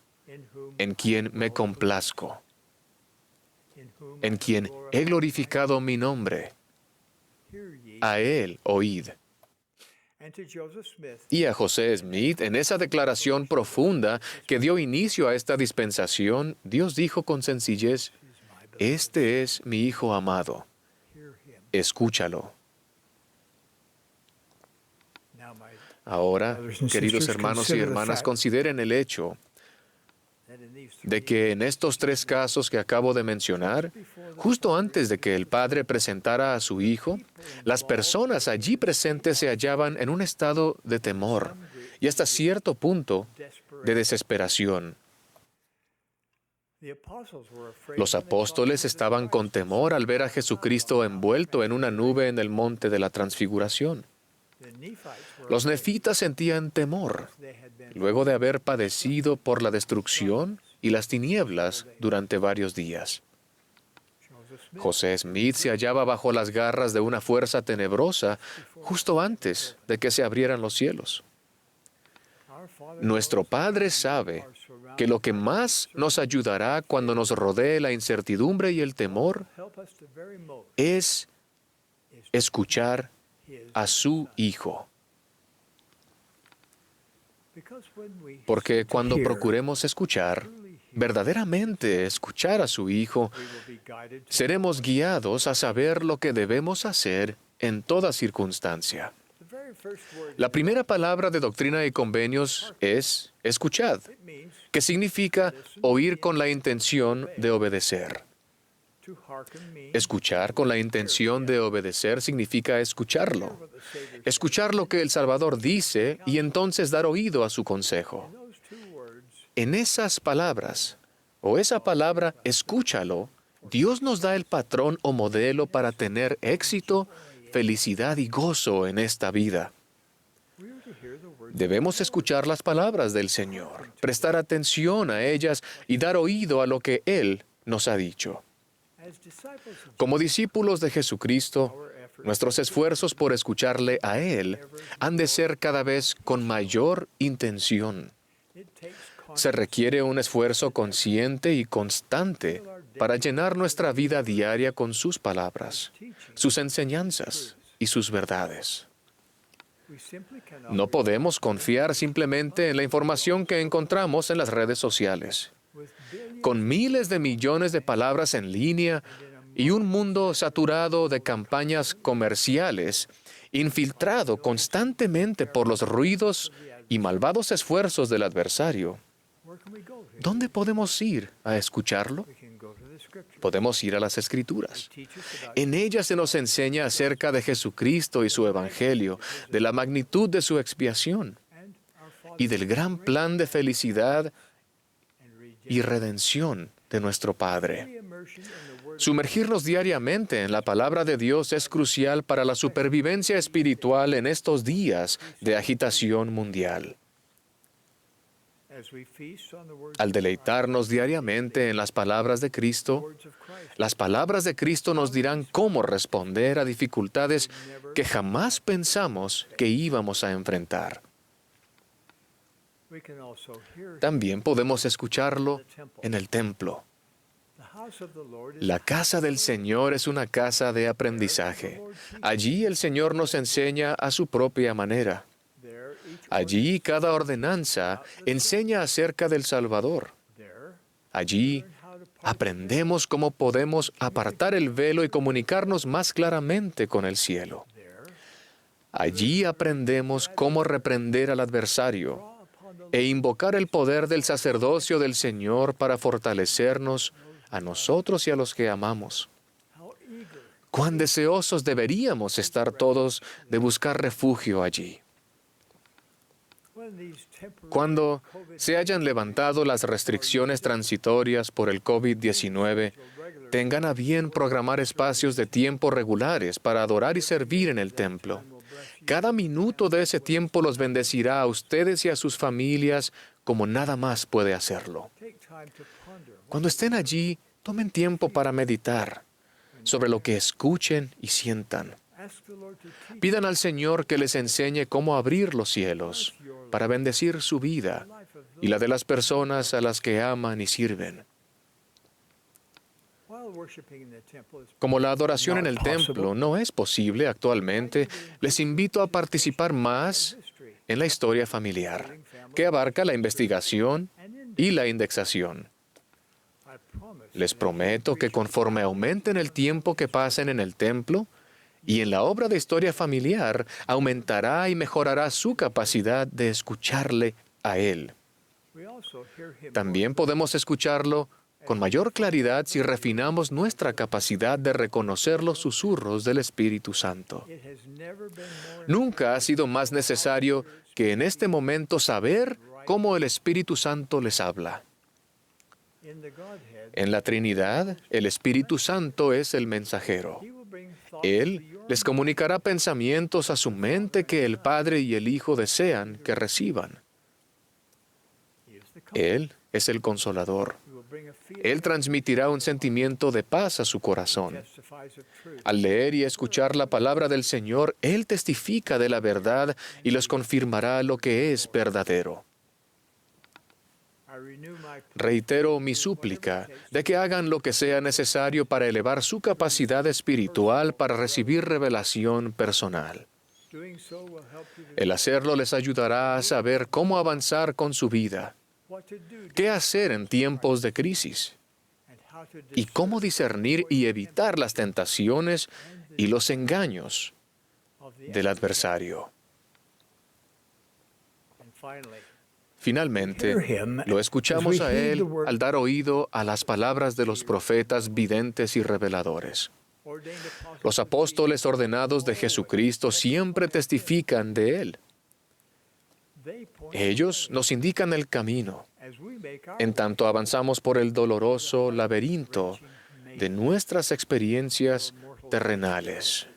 S8: en quien me complazco, en quien he glorificado mi nombre, a Él oíd". Y a José Smith, en esa declaración profunda que dio inicio a esta dispensación, Dios dijo con sencillez: "Este es mi Hijo amado, escúchalo". Ahora, queridos hermanos y hermanas, consideren el hecho de que en estos tres casos que acabo de mencionar, justo antes de que el Padre presentara a su Hijo, las personas allí presentes se hallaban en un estado de temor y hasta cierto punto de desesperación. Los apóstoles estaban con temor al ver a Jesucristo envuelto en una nube en el monte de la Transfiguración. Los nefitas sentían temor, luego de haber padecido por la destrucción y las tinieblas durante varios días. José Smith se hallaba bajo las garras de una fuerza tenebrosa justo antes de que se abrieran los cielos. Nuestro Padre sabe que lo que más nos ayudará cuando nos rodee la incertidumbre y el temor es escuchar a su Hijo. Porque cuando procuremos escuchar, verdaderamente escuchar a su Hijo, seremos guiados a saber lo que debemos hacer en toda circunstancia. La primera palabra de Doctrina y Convenios es escuchad, que significa oír con la intención de obedecer. Escuchar con la intención de obedecer significa escucharlo. Escuchar lo que el Salvador dice y entonces dar oído a su consejo. En esas palabras, o esa palabra, escúchalo, Dios nos da el patrón o modelo para tener éxito, felicidad y gozo en esta vida. Debemos escuchar las palabras del Señor, prestar atención a ellas y dar oído a lo que Él nos ha dicho. Como discípulos de Jesucristo, nuestros esfuerzos por escucharle a Él han de ser cada vez con mayor intención. Se requiere un esfuerzo consciente y constante para llenar nuestra vida diaria con sus palabras, sus enseñanzas y sus verdades. No podemos confiar simplemente en la información que encontramos en las redes sociales. Con miles de millones de palabras en línea y un mundo saturado de campañas comerciales, infiltrado constantemente por los ruidos y malvados esfuerzos del adversario, ¿dónde podemos ir a escucharlo? Podemos ir a las Escrituras. En ellas se nos enseña acerca de Jesucristo y su Evangelio, de la magnitud de su expiación y del gran plan de felicidad y redención de nuestro Padre. Sumergirnos diariamente en la palabra de Dios es crucial para la supervivencia espiritual en estos días de agitación mundial. Al deleitarnos diariamente en las palabras de Cristo, las palabras de Cristo nos dirán cómo responder a dificultades que jamás pensamos que íbamos a enfrentar. También podemos escucharlo en el templo. La casa del Señor es una casa de aprendizaje. Allí el Señor nos enseña a su propia manera. Allí cada ordenanza enseña acerca del Salvador. Allí aprendemos cómo podemos apartar el velo y comunicarnos más claramente con el cielo. Allí aprendemos cómo reprender al adversario e invocar el poder del sacerdocio del Señor para fortalecernos a nosotros y a los que amamos. Cuán deseosos deberíamos estar todos de buscar refugio allí. Cuando se hayan levantado las restricciones transitorias por el COVID-19, tengan a bien programar espacios de tiempo regulares para adorar y servir en el templo. Cada minuto de ese tiempo los bendecirá a ustedes y a sus familias como nada más puede hacerlo. Cuando estén allí, tomen tiempo para meditar sobre lo que escuchen y sientan. Pidan al Señor que les enseñe cómo abrir los cielos para bendecir su vida y la de las personas a las que aman y sirven. Como la adoración en el templo no es posible actualmente, les invito a participar más en la historia familiar, que abarca la investigación y la indexación. Les prometo que conforme aumenten el tiempo que pasen en el templo y en la obra de historia familiar, aumentará y mejorará su capacidad de escucharle a Él. También podemos escucharlo con mayor claridad si refinamos nuestra capacidad de reconocer los susurros del Espíritu Santo. Nunca ha sido más necesario que en este momento saber cómo el Espíritu Santo les habla. En la Trinidad, el Espíritu Santo es el mensajero. Él les comunicará pensamientos a su mente que el Padre y el Hijo desean que reciban. Él es el Consolador. Él transmitirá un sentimiento de paz a su corazón. Al leer y escuchar la palabra del Señor, Él testifica de la verdad y les confirmará lo que es verdadero. Reitero mi súplica de que hagan lo que sea necesario para elevar su capacidad espiritual para recibir revelación personal. El hacerlo les ayudará a saber cómo avanzar con su vida, qué hacer en tiempos de crisis y cómo discernir y evitar las tentaciones y los engaños del adversario. Finalmente, lo escuchamos a Él al dar oído a las palabras de los profetas videntes y reveladores. Los apóstoles ordenados de Jesucristo siempre testifican de Él. Ellos nos indican el camino, en tanto avanzamos por el doloroso laberinto de nuestras experiencias terrenales.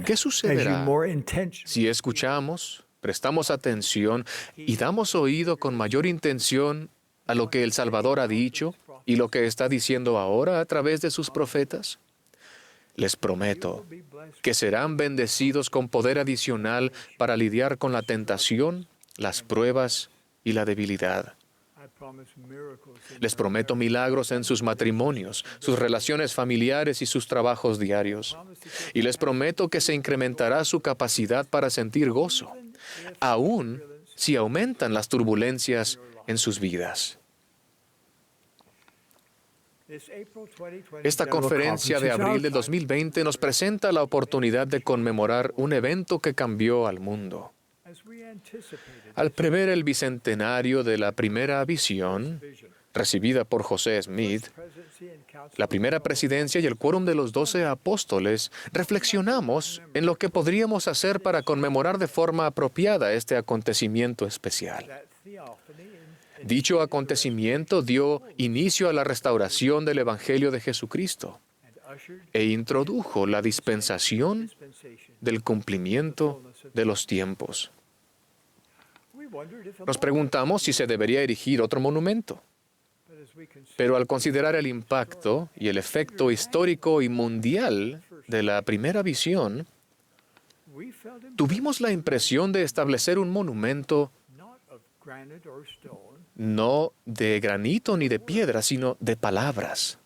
S8: ¿Qué sucederá si escuchamos, prestamos atención y damos oído con mayor intención a lo que el Salvador ha dicho y lo que está diciendo ahora a través de sus profetas? Les prometo que serán bendecidos con poder adicional para lidiar con la tentación, las pruebas y la debilidad. Les prometo milagros en sus matrimonios, sus relaciones familiares y sus trabajos diarios. Y les prometo que se incrementará su capacidad para sentir gozo, aun si aumentan las turbulencias en sus vidas. Esta conferencia de abril del 2020 nos presenta la oportunidad de conmemorar un evento que cambió al mundo. Al prever el bicentenario de la primera visión, recibida por José Smith, la primera presidencia y el quórum de los 12 apóstoles, reflexionamos en lo que podríamos hacer para conmemorar de forma apropiada este acontecimiento especial. Dicho acontecimiento dio inicio a la restauración del Evangelio de Jesucristo e introdujo la dispensación del cumplimiento de los tiempos. Nos preguntamos si se debería erigir otro monumento. Pero al considerar el impacto y el efecto histórico y mundial de la primera visión, tuvimos la impresión de establecer un monumento no de granito ni de piedra, sino de palabras.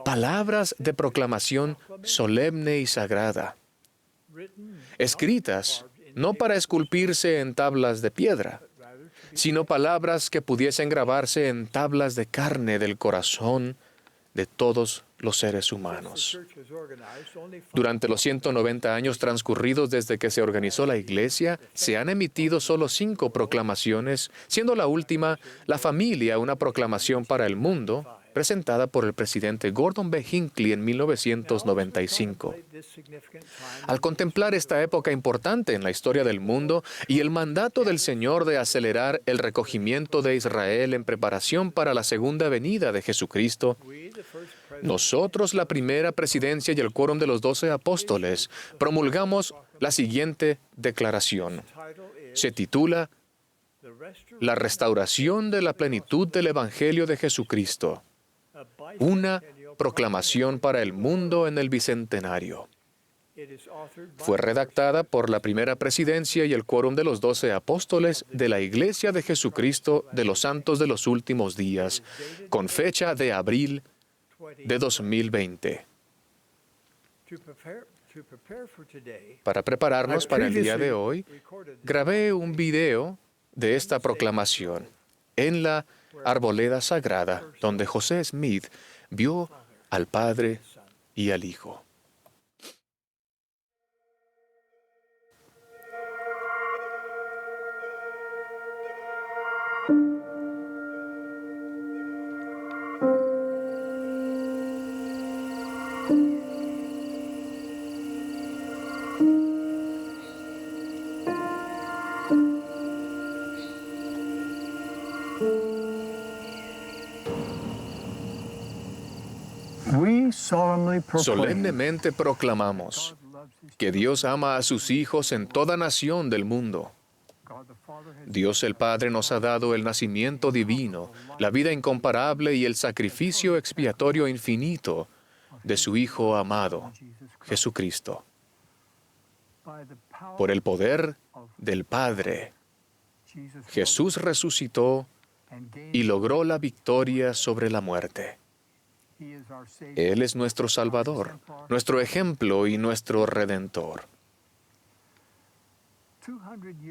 S8: Palabras de proclamación solemne y sagrada, escritas no para esculpirse en tablas de piedra, sino palabras que pudiesen grabarse en tablas de carne del corazón de todos los seres humanos. Durante los 190 años transcurridos desde que se organizó la Iglesia, se han emitido solo 5 proclamaciones, siendo la última, La familia, una proclamación para el mundo, presentada por el presidente Gordon B. Hinckley en 1995. Al contemplar esta época importante en la historia del mundo y el mandato del Señor de acelerar el recogimiento de Israel en preparación para la segunda venida de Jesucristo, nosotros, la primera presidencia y el quórum de los 12 apóstoles, promulgamos la siguiente declaración. Se titula La restauración de la plenitud del Evangelio de Jesucristo. Una proclamación para el mundo en el Bicentenario. Fue redactada por la primera presidencia y el quórum de los 12 apóstoles de la Iglesia de Jesucristo de los Santos de los Últimos Días, con fecha de abril de 2020. Para prepararnos para el día de hoy, grabé un video de esta proclamación en la arboleda sagrada, donde José Smith vio al Padre y al Hijo. Solemnemente proclamamos que Dios ama a sus hijos en toda nación del mundo. Dios el Padre nos ha dado el nacimiento divino, la vida incomparable y el sacrificio expiatorio infinito de su Hijo amado, Jesucristo. Por el poder del Padre, Jesús resucitó y logró la victoria sobre la muerte. Él es nuestro Salvador, nuestro ejemplo y nuestro Redentor.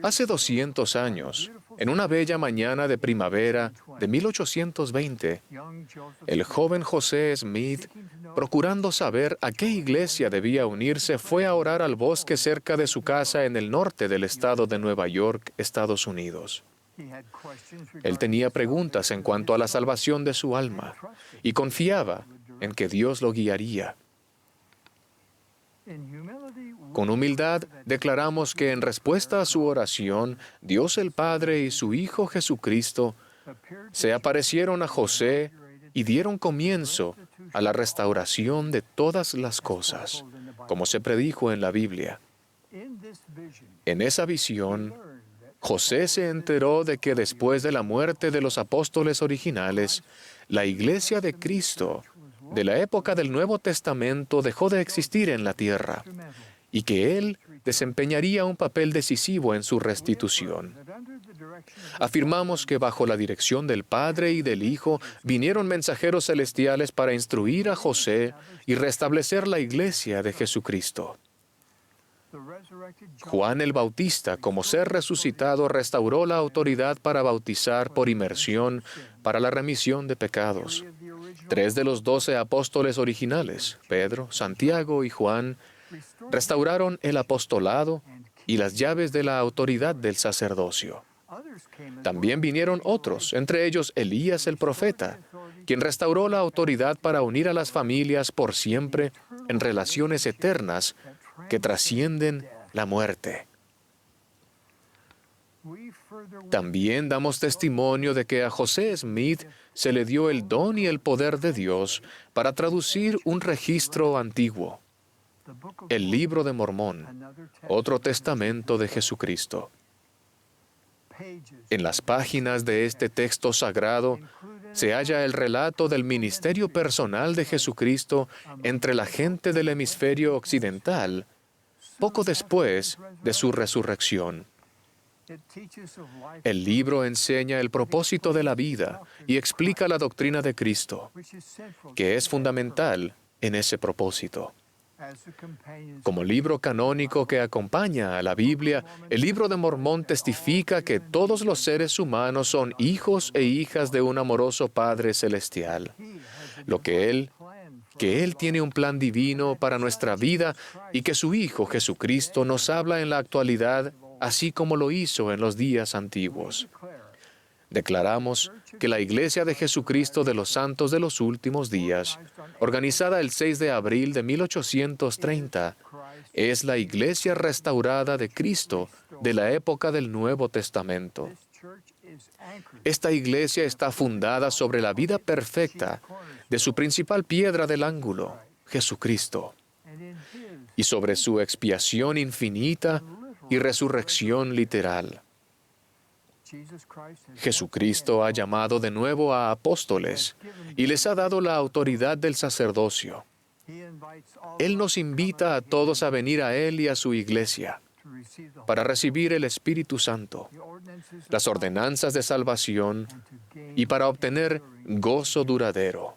S8: Hace 200 años, en una bella mañana de primavera de 1820, el joven José Smith, procurando saber a qué iglesia debía unirse, fue a orar al bosque cerca de su casa en el norte del estado de Nueva York, Estados Unidos. Él tenía preguntas en cuanto a la salvación de su alma y confiaba en que Dios lo guiaría. Con humildad declaramos que en respuesta a su oración, Dios el Padre y su Hijo Jesucristo se aparecieron a José y dieron comienzo a la restauración de todas las cosas, como se predijo en la Biblia. En esa visión, José se enteró de que después de la muerte de los apóstoles originales, la Iglesia de Cristo, de la época del Nuevo Testamento, dejó de existir en la tierra y que Él desempeñaría un papel decisivo en su restitución. Afirmamos que bajo la dirección del Padre y del Hijo vinieron mensajeros celestiales para instruir a José y restablecer la Iglesia de Jesucristo. Juan el Bautista, como ser resucitado, restauró la autoridad para bautizar por inmersión para la remisión de pecados. 3 de los 12 apóstoles originales, Pedro, Santiago y Juan, restauraron el apostolado y las llaves de la autoridad del sacerdocio. También vinieron otros, entre ellos Elías el profeta, quien restauró la autoridad para unir a las familias por siempre en relaciones eternas que trascienden la muerte. También damos testimonio de que a José Smith se le dio el don y el poder de Dios para traducir un registro antiguo, el Libro de Mormón, otro testamento de Jesucristo. En las páginas de este texto sagrado se halla el relato del ministerio personal de Jesucristo entre la gente del hemisferio occidental, poco después de su resurrección. El libro enseña el propósito de la vida y explica la doctrina de Cristo, que es fundamental en ese propósito. Como libro canónico que acompaña a la Biblia, el Libro de Mormón testifica que todos los seres humanos son hijos e hijas de un amoroso Padre Celestial. Que Él tiene un plan divino para nuestra vida y que su Hijo Jesucristo nos habla en la actualidad, así como lo hizo en los días antiguos. Declaramos que la Iglesia de Jesucristo de los Santos de los Últimos Días, organizada el 6 de abril de 1830, es la Iglesia restaurada de Cristo de la época del Nuevo Testamento. Esta Iglesia está fundada sobre la vida perfecta de su principal piedra del ángulo, Jesucristo, y sobre su expiación infinita y resurrección literal. Jesucristo ha llamado de nuevo a apóstoles y les ha dado la autoridad del sacerdocio. Él nos invita a todos a venir a Él y a su Iglesia para recibir el Espíritu Santo, las ordenanzas de salvación y para obtener gozo duradero.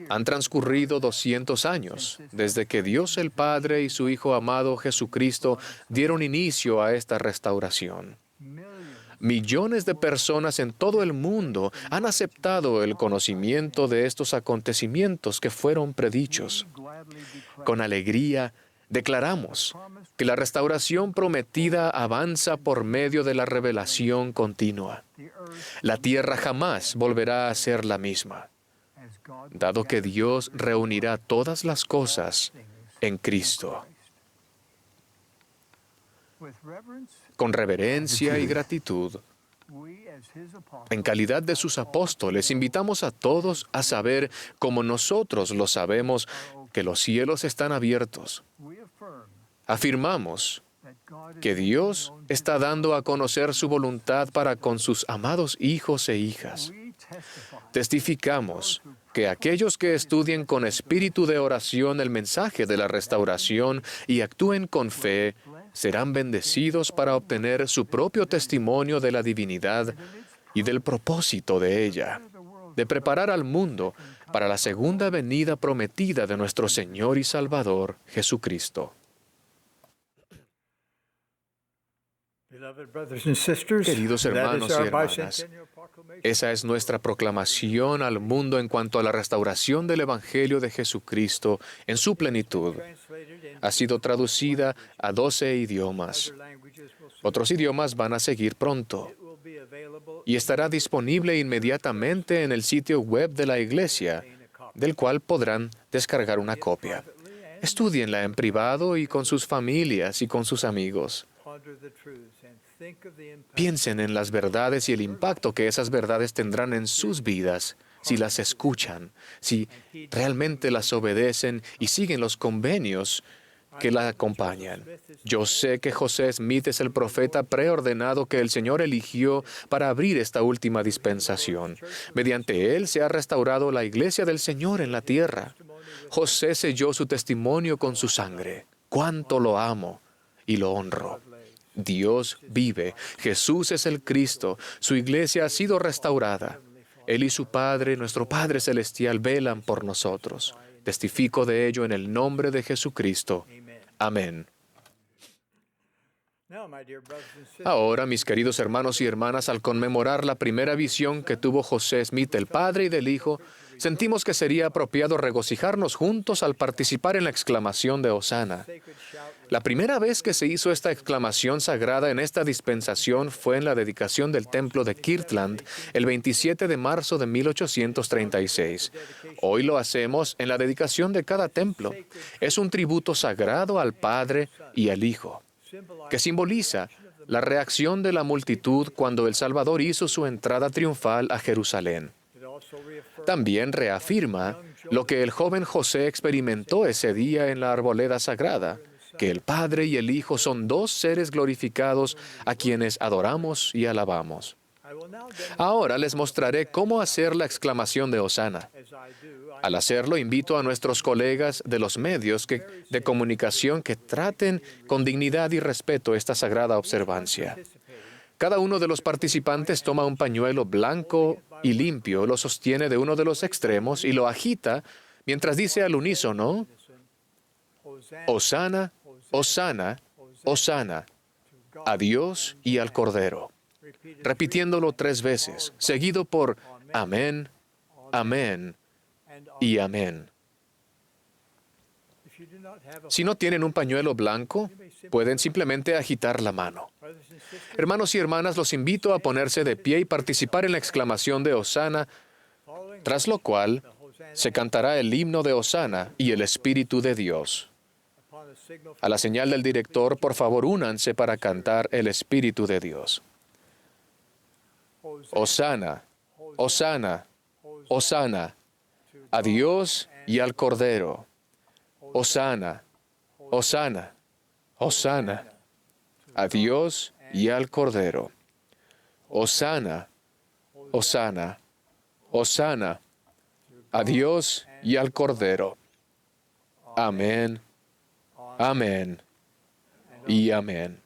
S8: Han transcurrido 200 años desde que Dios el Padre y su Hijo amado Jesucristo dieron inicio a esta restauración. Millones de personas en todo el mundo han aceptado el conocimiento de estos acontecimientos que fueron predichos. Con alegría, declaramos que la restauración prometida avanza por medio de la revelación continua. La tierra jamás volverá a ser la misma, dado que Dios reunirá todas las cosas en Cristo. Con reverencia y gratitud, en calidad de sus apóstoles, invitamos a todos a saber, como nosotros lo sabemos, que los cielos están abiertos. Afirmamos que Dios está dando a conocer su voluntad para con sus amados hijos e hijas. Testificamos que aquellos que estudien con espíritu de oración el mensaje de la restauración y actúen con fe, serán bendecidos para obtener su propio testimonio de la divinidad y del propósito de ella, de preparar al mundo para la segunda venida prometida de nuestro Señor y Salvador, Jesucristo. Queridos hermanos y hermanas, esa es nuestra proclamación al mundo en cuanto a la restauración del Evangelio de Jesucristo en su plenitud. Ha sido traducida a 12 idiomas. Otros idiomas van a seguir pronto y estará disponible inmediatamente en el sitio web de la Iglesia, del cual podrán descargar una copia. Estúdienla en privado y con sus familias y con sus amigos. Piensen en las verdades y el impacto que esas verdades tendrán en sus vidas si las escuchan, si realmente las obedecen y siguen los convenios que la acompañan. Yo sé que José Smith es el profeta preordenado que el Señor eligió para abrir esta última dispensación. Mediante él se ha restaurado la iglesia del Señor en la tierra. José selló su testimonio con su sangre. ¡Cuánto lo amo y lo honro! Dios vive, Jesús es el Cristo, su iglesia ha sido restaurada. Él y su Padre, nuestro Padre Celestial, velan por nosotros. Testifico de ello en el nombre de Jesucristo. Amén. Ahora, mis queridos hermanos y hermanas, al conmemorar la primera visión que tuvo José Smith del Padre y del Hijo, sentimos que sería apropiado regocijarnos juntos al participar en la exclamación de Hosana. La primera vez que se hizo esta exclamación sagrada en esta dispensación fue en la dedicación del templo de Kirtland el 27 de marzo de 1836. Hoy lo hacemos en la dedicación de cada templo. Es un tributo sagrado al Padre y al Hijo. que simboliza la reacción de la multitud cuando el Salvador hizo su entrada triunfal a Jerusalén. También reafirma lo que el joven José experimentó ese día en la arboleda sagrada, que el Padre y el Hijo son dos seres glorificados a quienes adoramos y alabamos. Ahora les mostraré cómo hacer la exclamación de Hosana. Al hacerlo, invito a nuestros colegas de los medios de comunicación que traten con dignidad y respeto esta sagrada observancia. Cada uno de los participantes toma un pañuelo blanco y limpio, lo sostiene de uno de los extremos y lo agita mientras dice al unísono: Hosana, Hosana, Hosana, a Dios y al Cordero, repitiéndolo 3 veces, seguido por Amén, Amén y Amén. Si no tienen un pañuelo blanco, pueden simplemente agitar la mano. Hermanos y hermanas, los invito a ponerse de pie y participar en la exclamación de Hosana, tras lo cual se cantará el himno de Hosana y el Espíritu de Dios. A la señal del director, por favor, únanse para cantar el Espíritu de Dios. Hosana, Hosana, Hosana, a Dios y al Cordero. Hosana, Hosana, Hosana, a Dios y al Cordero. Hosana, Hosana, Hosana, a Dios y al Cordero. Amén, amén y amén.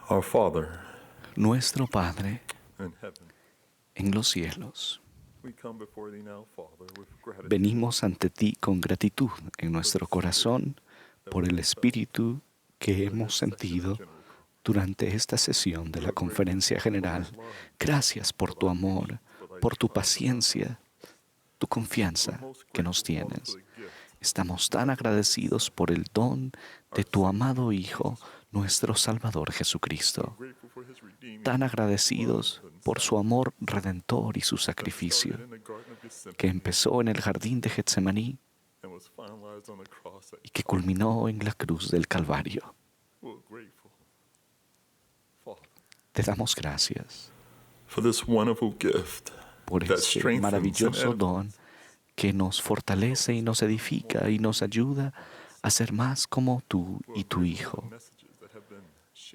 S9: Our Father,
S3: Nuestro Padre
S9: in heaven,
S3: en los cielos,
S9: we come before thee now, Father, with gratitude.
S3: venimos ante ti con gratitud en nuestro corazón por el espíritu que hemos sentido durante esta sesión de la Conferencia General. Gracias por tu amor, por tu paciencia, tu confianza que nos tienes. Estamos tan agradecidos por el don de tu amado Hijo, nuestro Salvador Jesucristo. Tan agradecidos por su amor redentor y su sacrificio, que empezó en el jardín de Getsemaní y que culminó en la cruz del Calvario. Te damos gracias
S9: For this wonderful gift
S3: por
S9: that
S3: este
S9: strengthens
S3: maravilloso
S9: and
S3: don que nos fortalece y nos edifica y nos ayuda a ser más como tú y tu Hijo.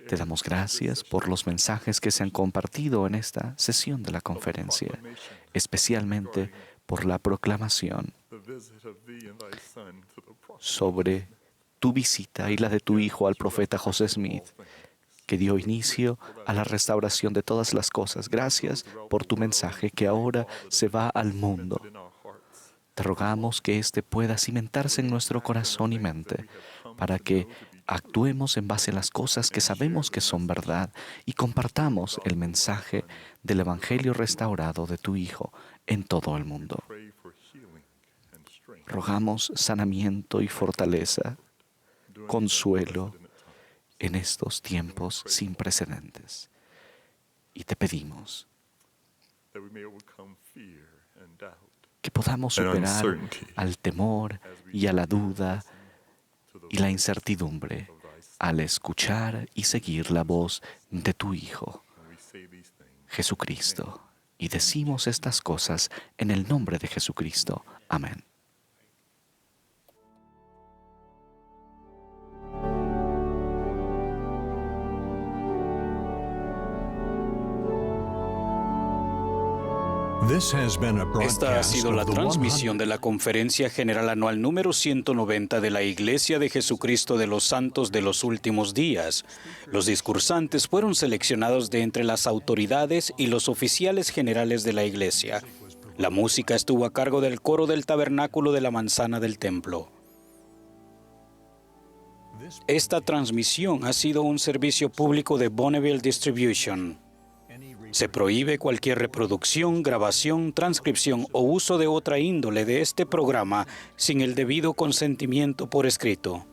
S3: Te damos gracias por los mensajes que se han compartido en esta sesión de la conferencia, especialmente por la proclamación sobre tu visita y la de tu Hijo al profeta José Smith, que dio inicio a la restauración de todas las cosas. Gracias por tu mensaje que ahora se va al mundo. Te rogamos que éste pueda cimentarse en nuestro corazón y mente para que actuemos en base a las cosas que sabemos que son verdad y compartamos el mensaje del Evangelio restaurado de tu Hijo en todo el mundo. Rogamos sanamiento y fortaleza, consuelo en estos tiempos sin precedentes. Y te pedimos que podamos superar al temor y a la duda y la incertidumbre al escuchar y seguir la voz de tu Hijo, Jesucristo. Y decimos estas cosas en el nombre de Jesucristo. Amén.
S1: Esta ha sido la transmisión de la Conferencia General Anual número 190 de la Iglesia de Jesucristo de los Santos de los Últimos Días. Los discursantes fueron seleccionados de entre las autoridades y los oficiales generales de la Iglesia. La música estuvo a cargo del coro del Tabernáculo de la Manzana del Templo. Esta transmisión ha sido un servicio público de Bonneville Distribution. Se prohíbe cualquier reproducción, grabación, transcripción o uso de otra índole de este programa sin el debido consentimiento por escrito.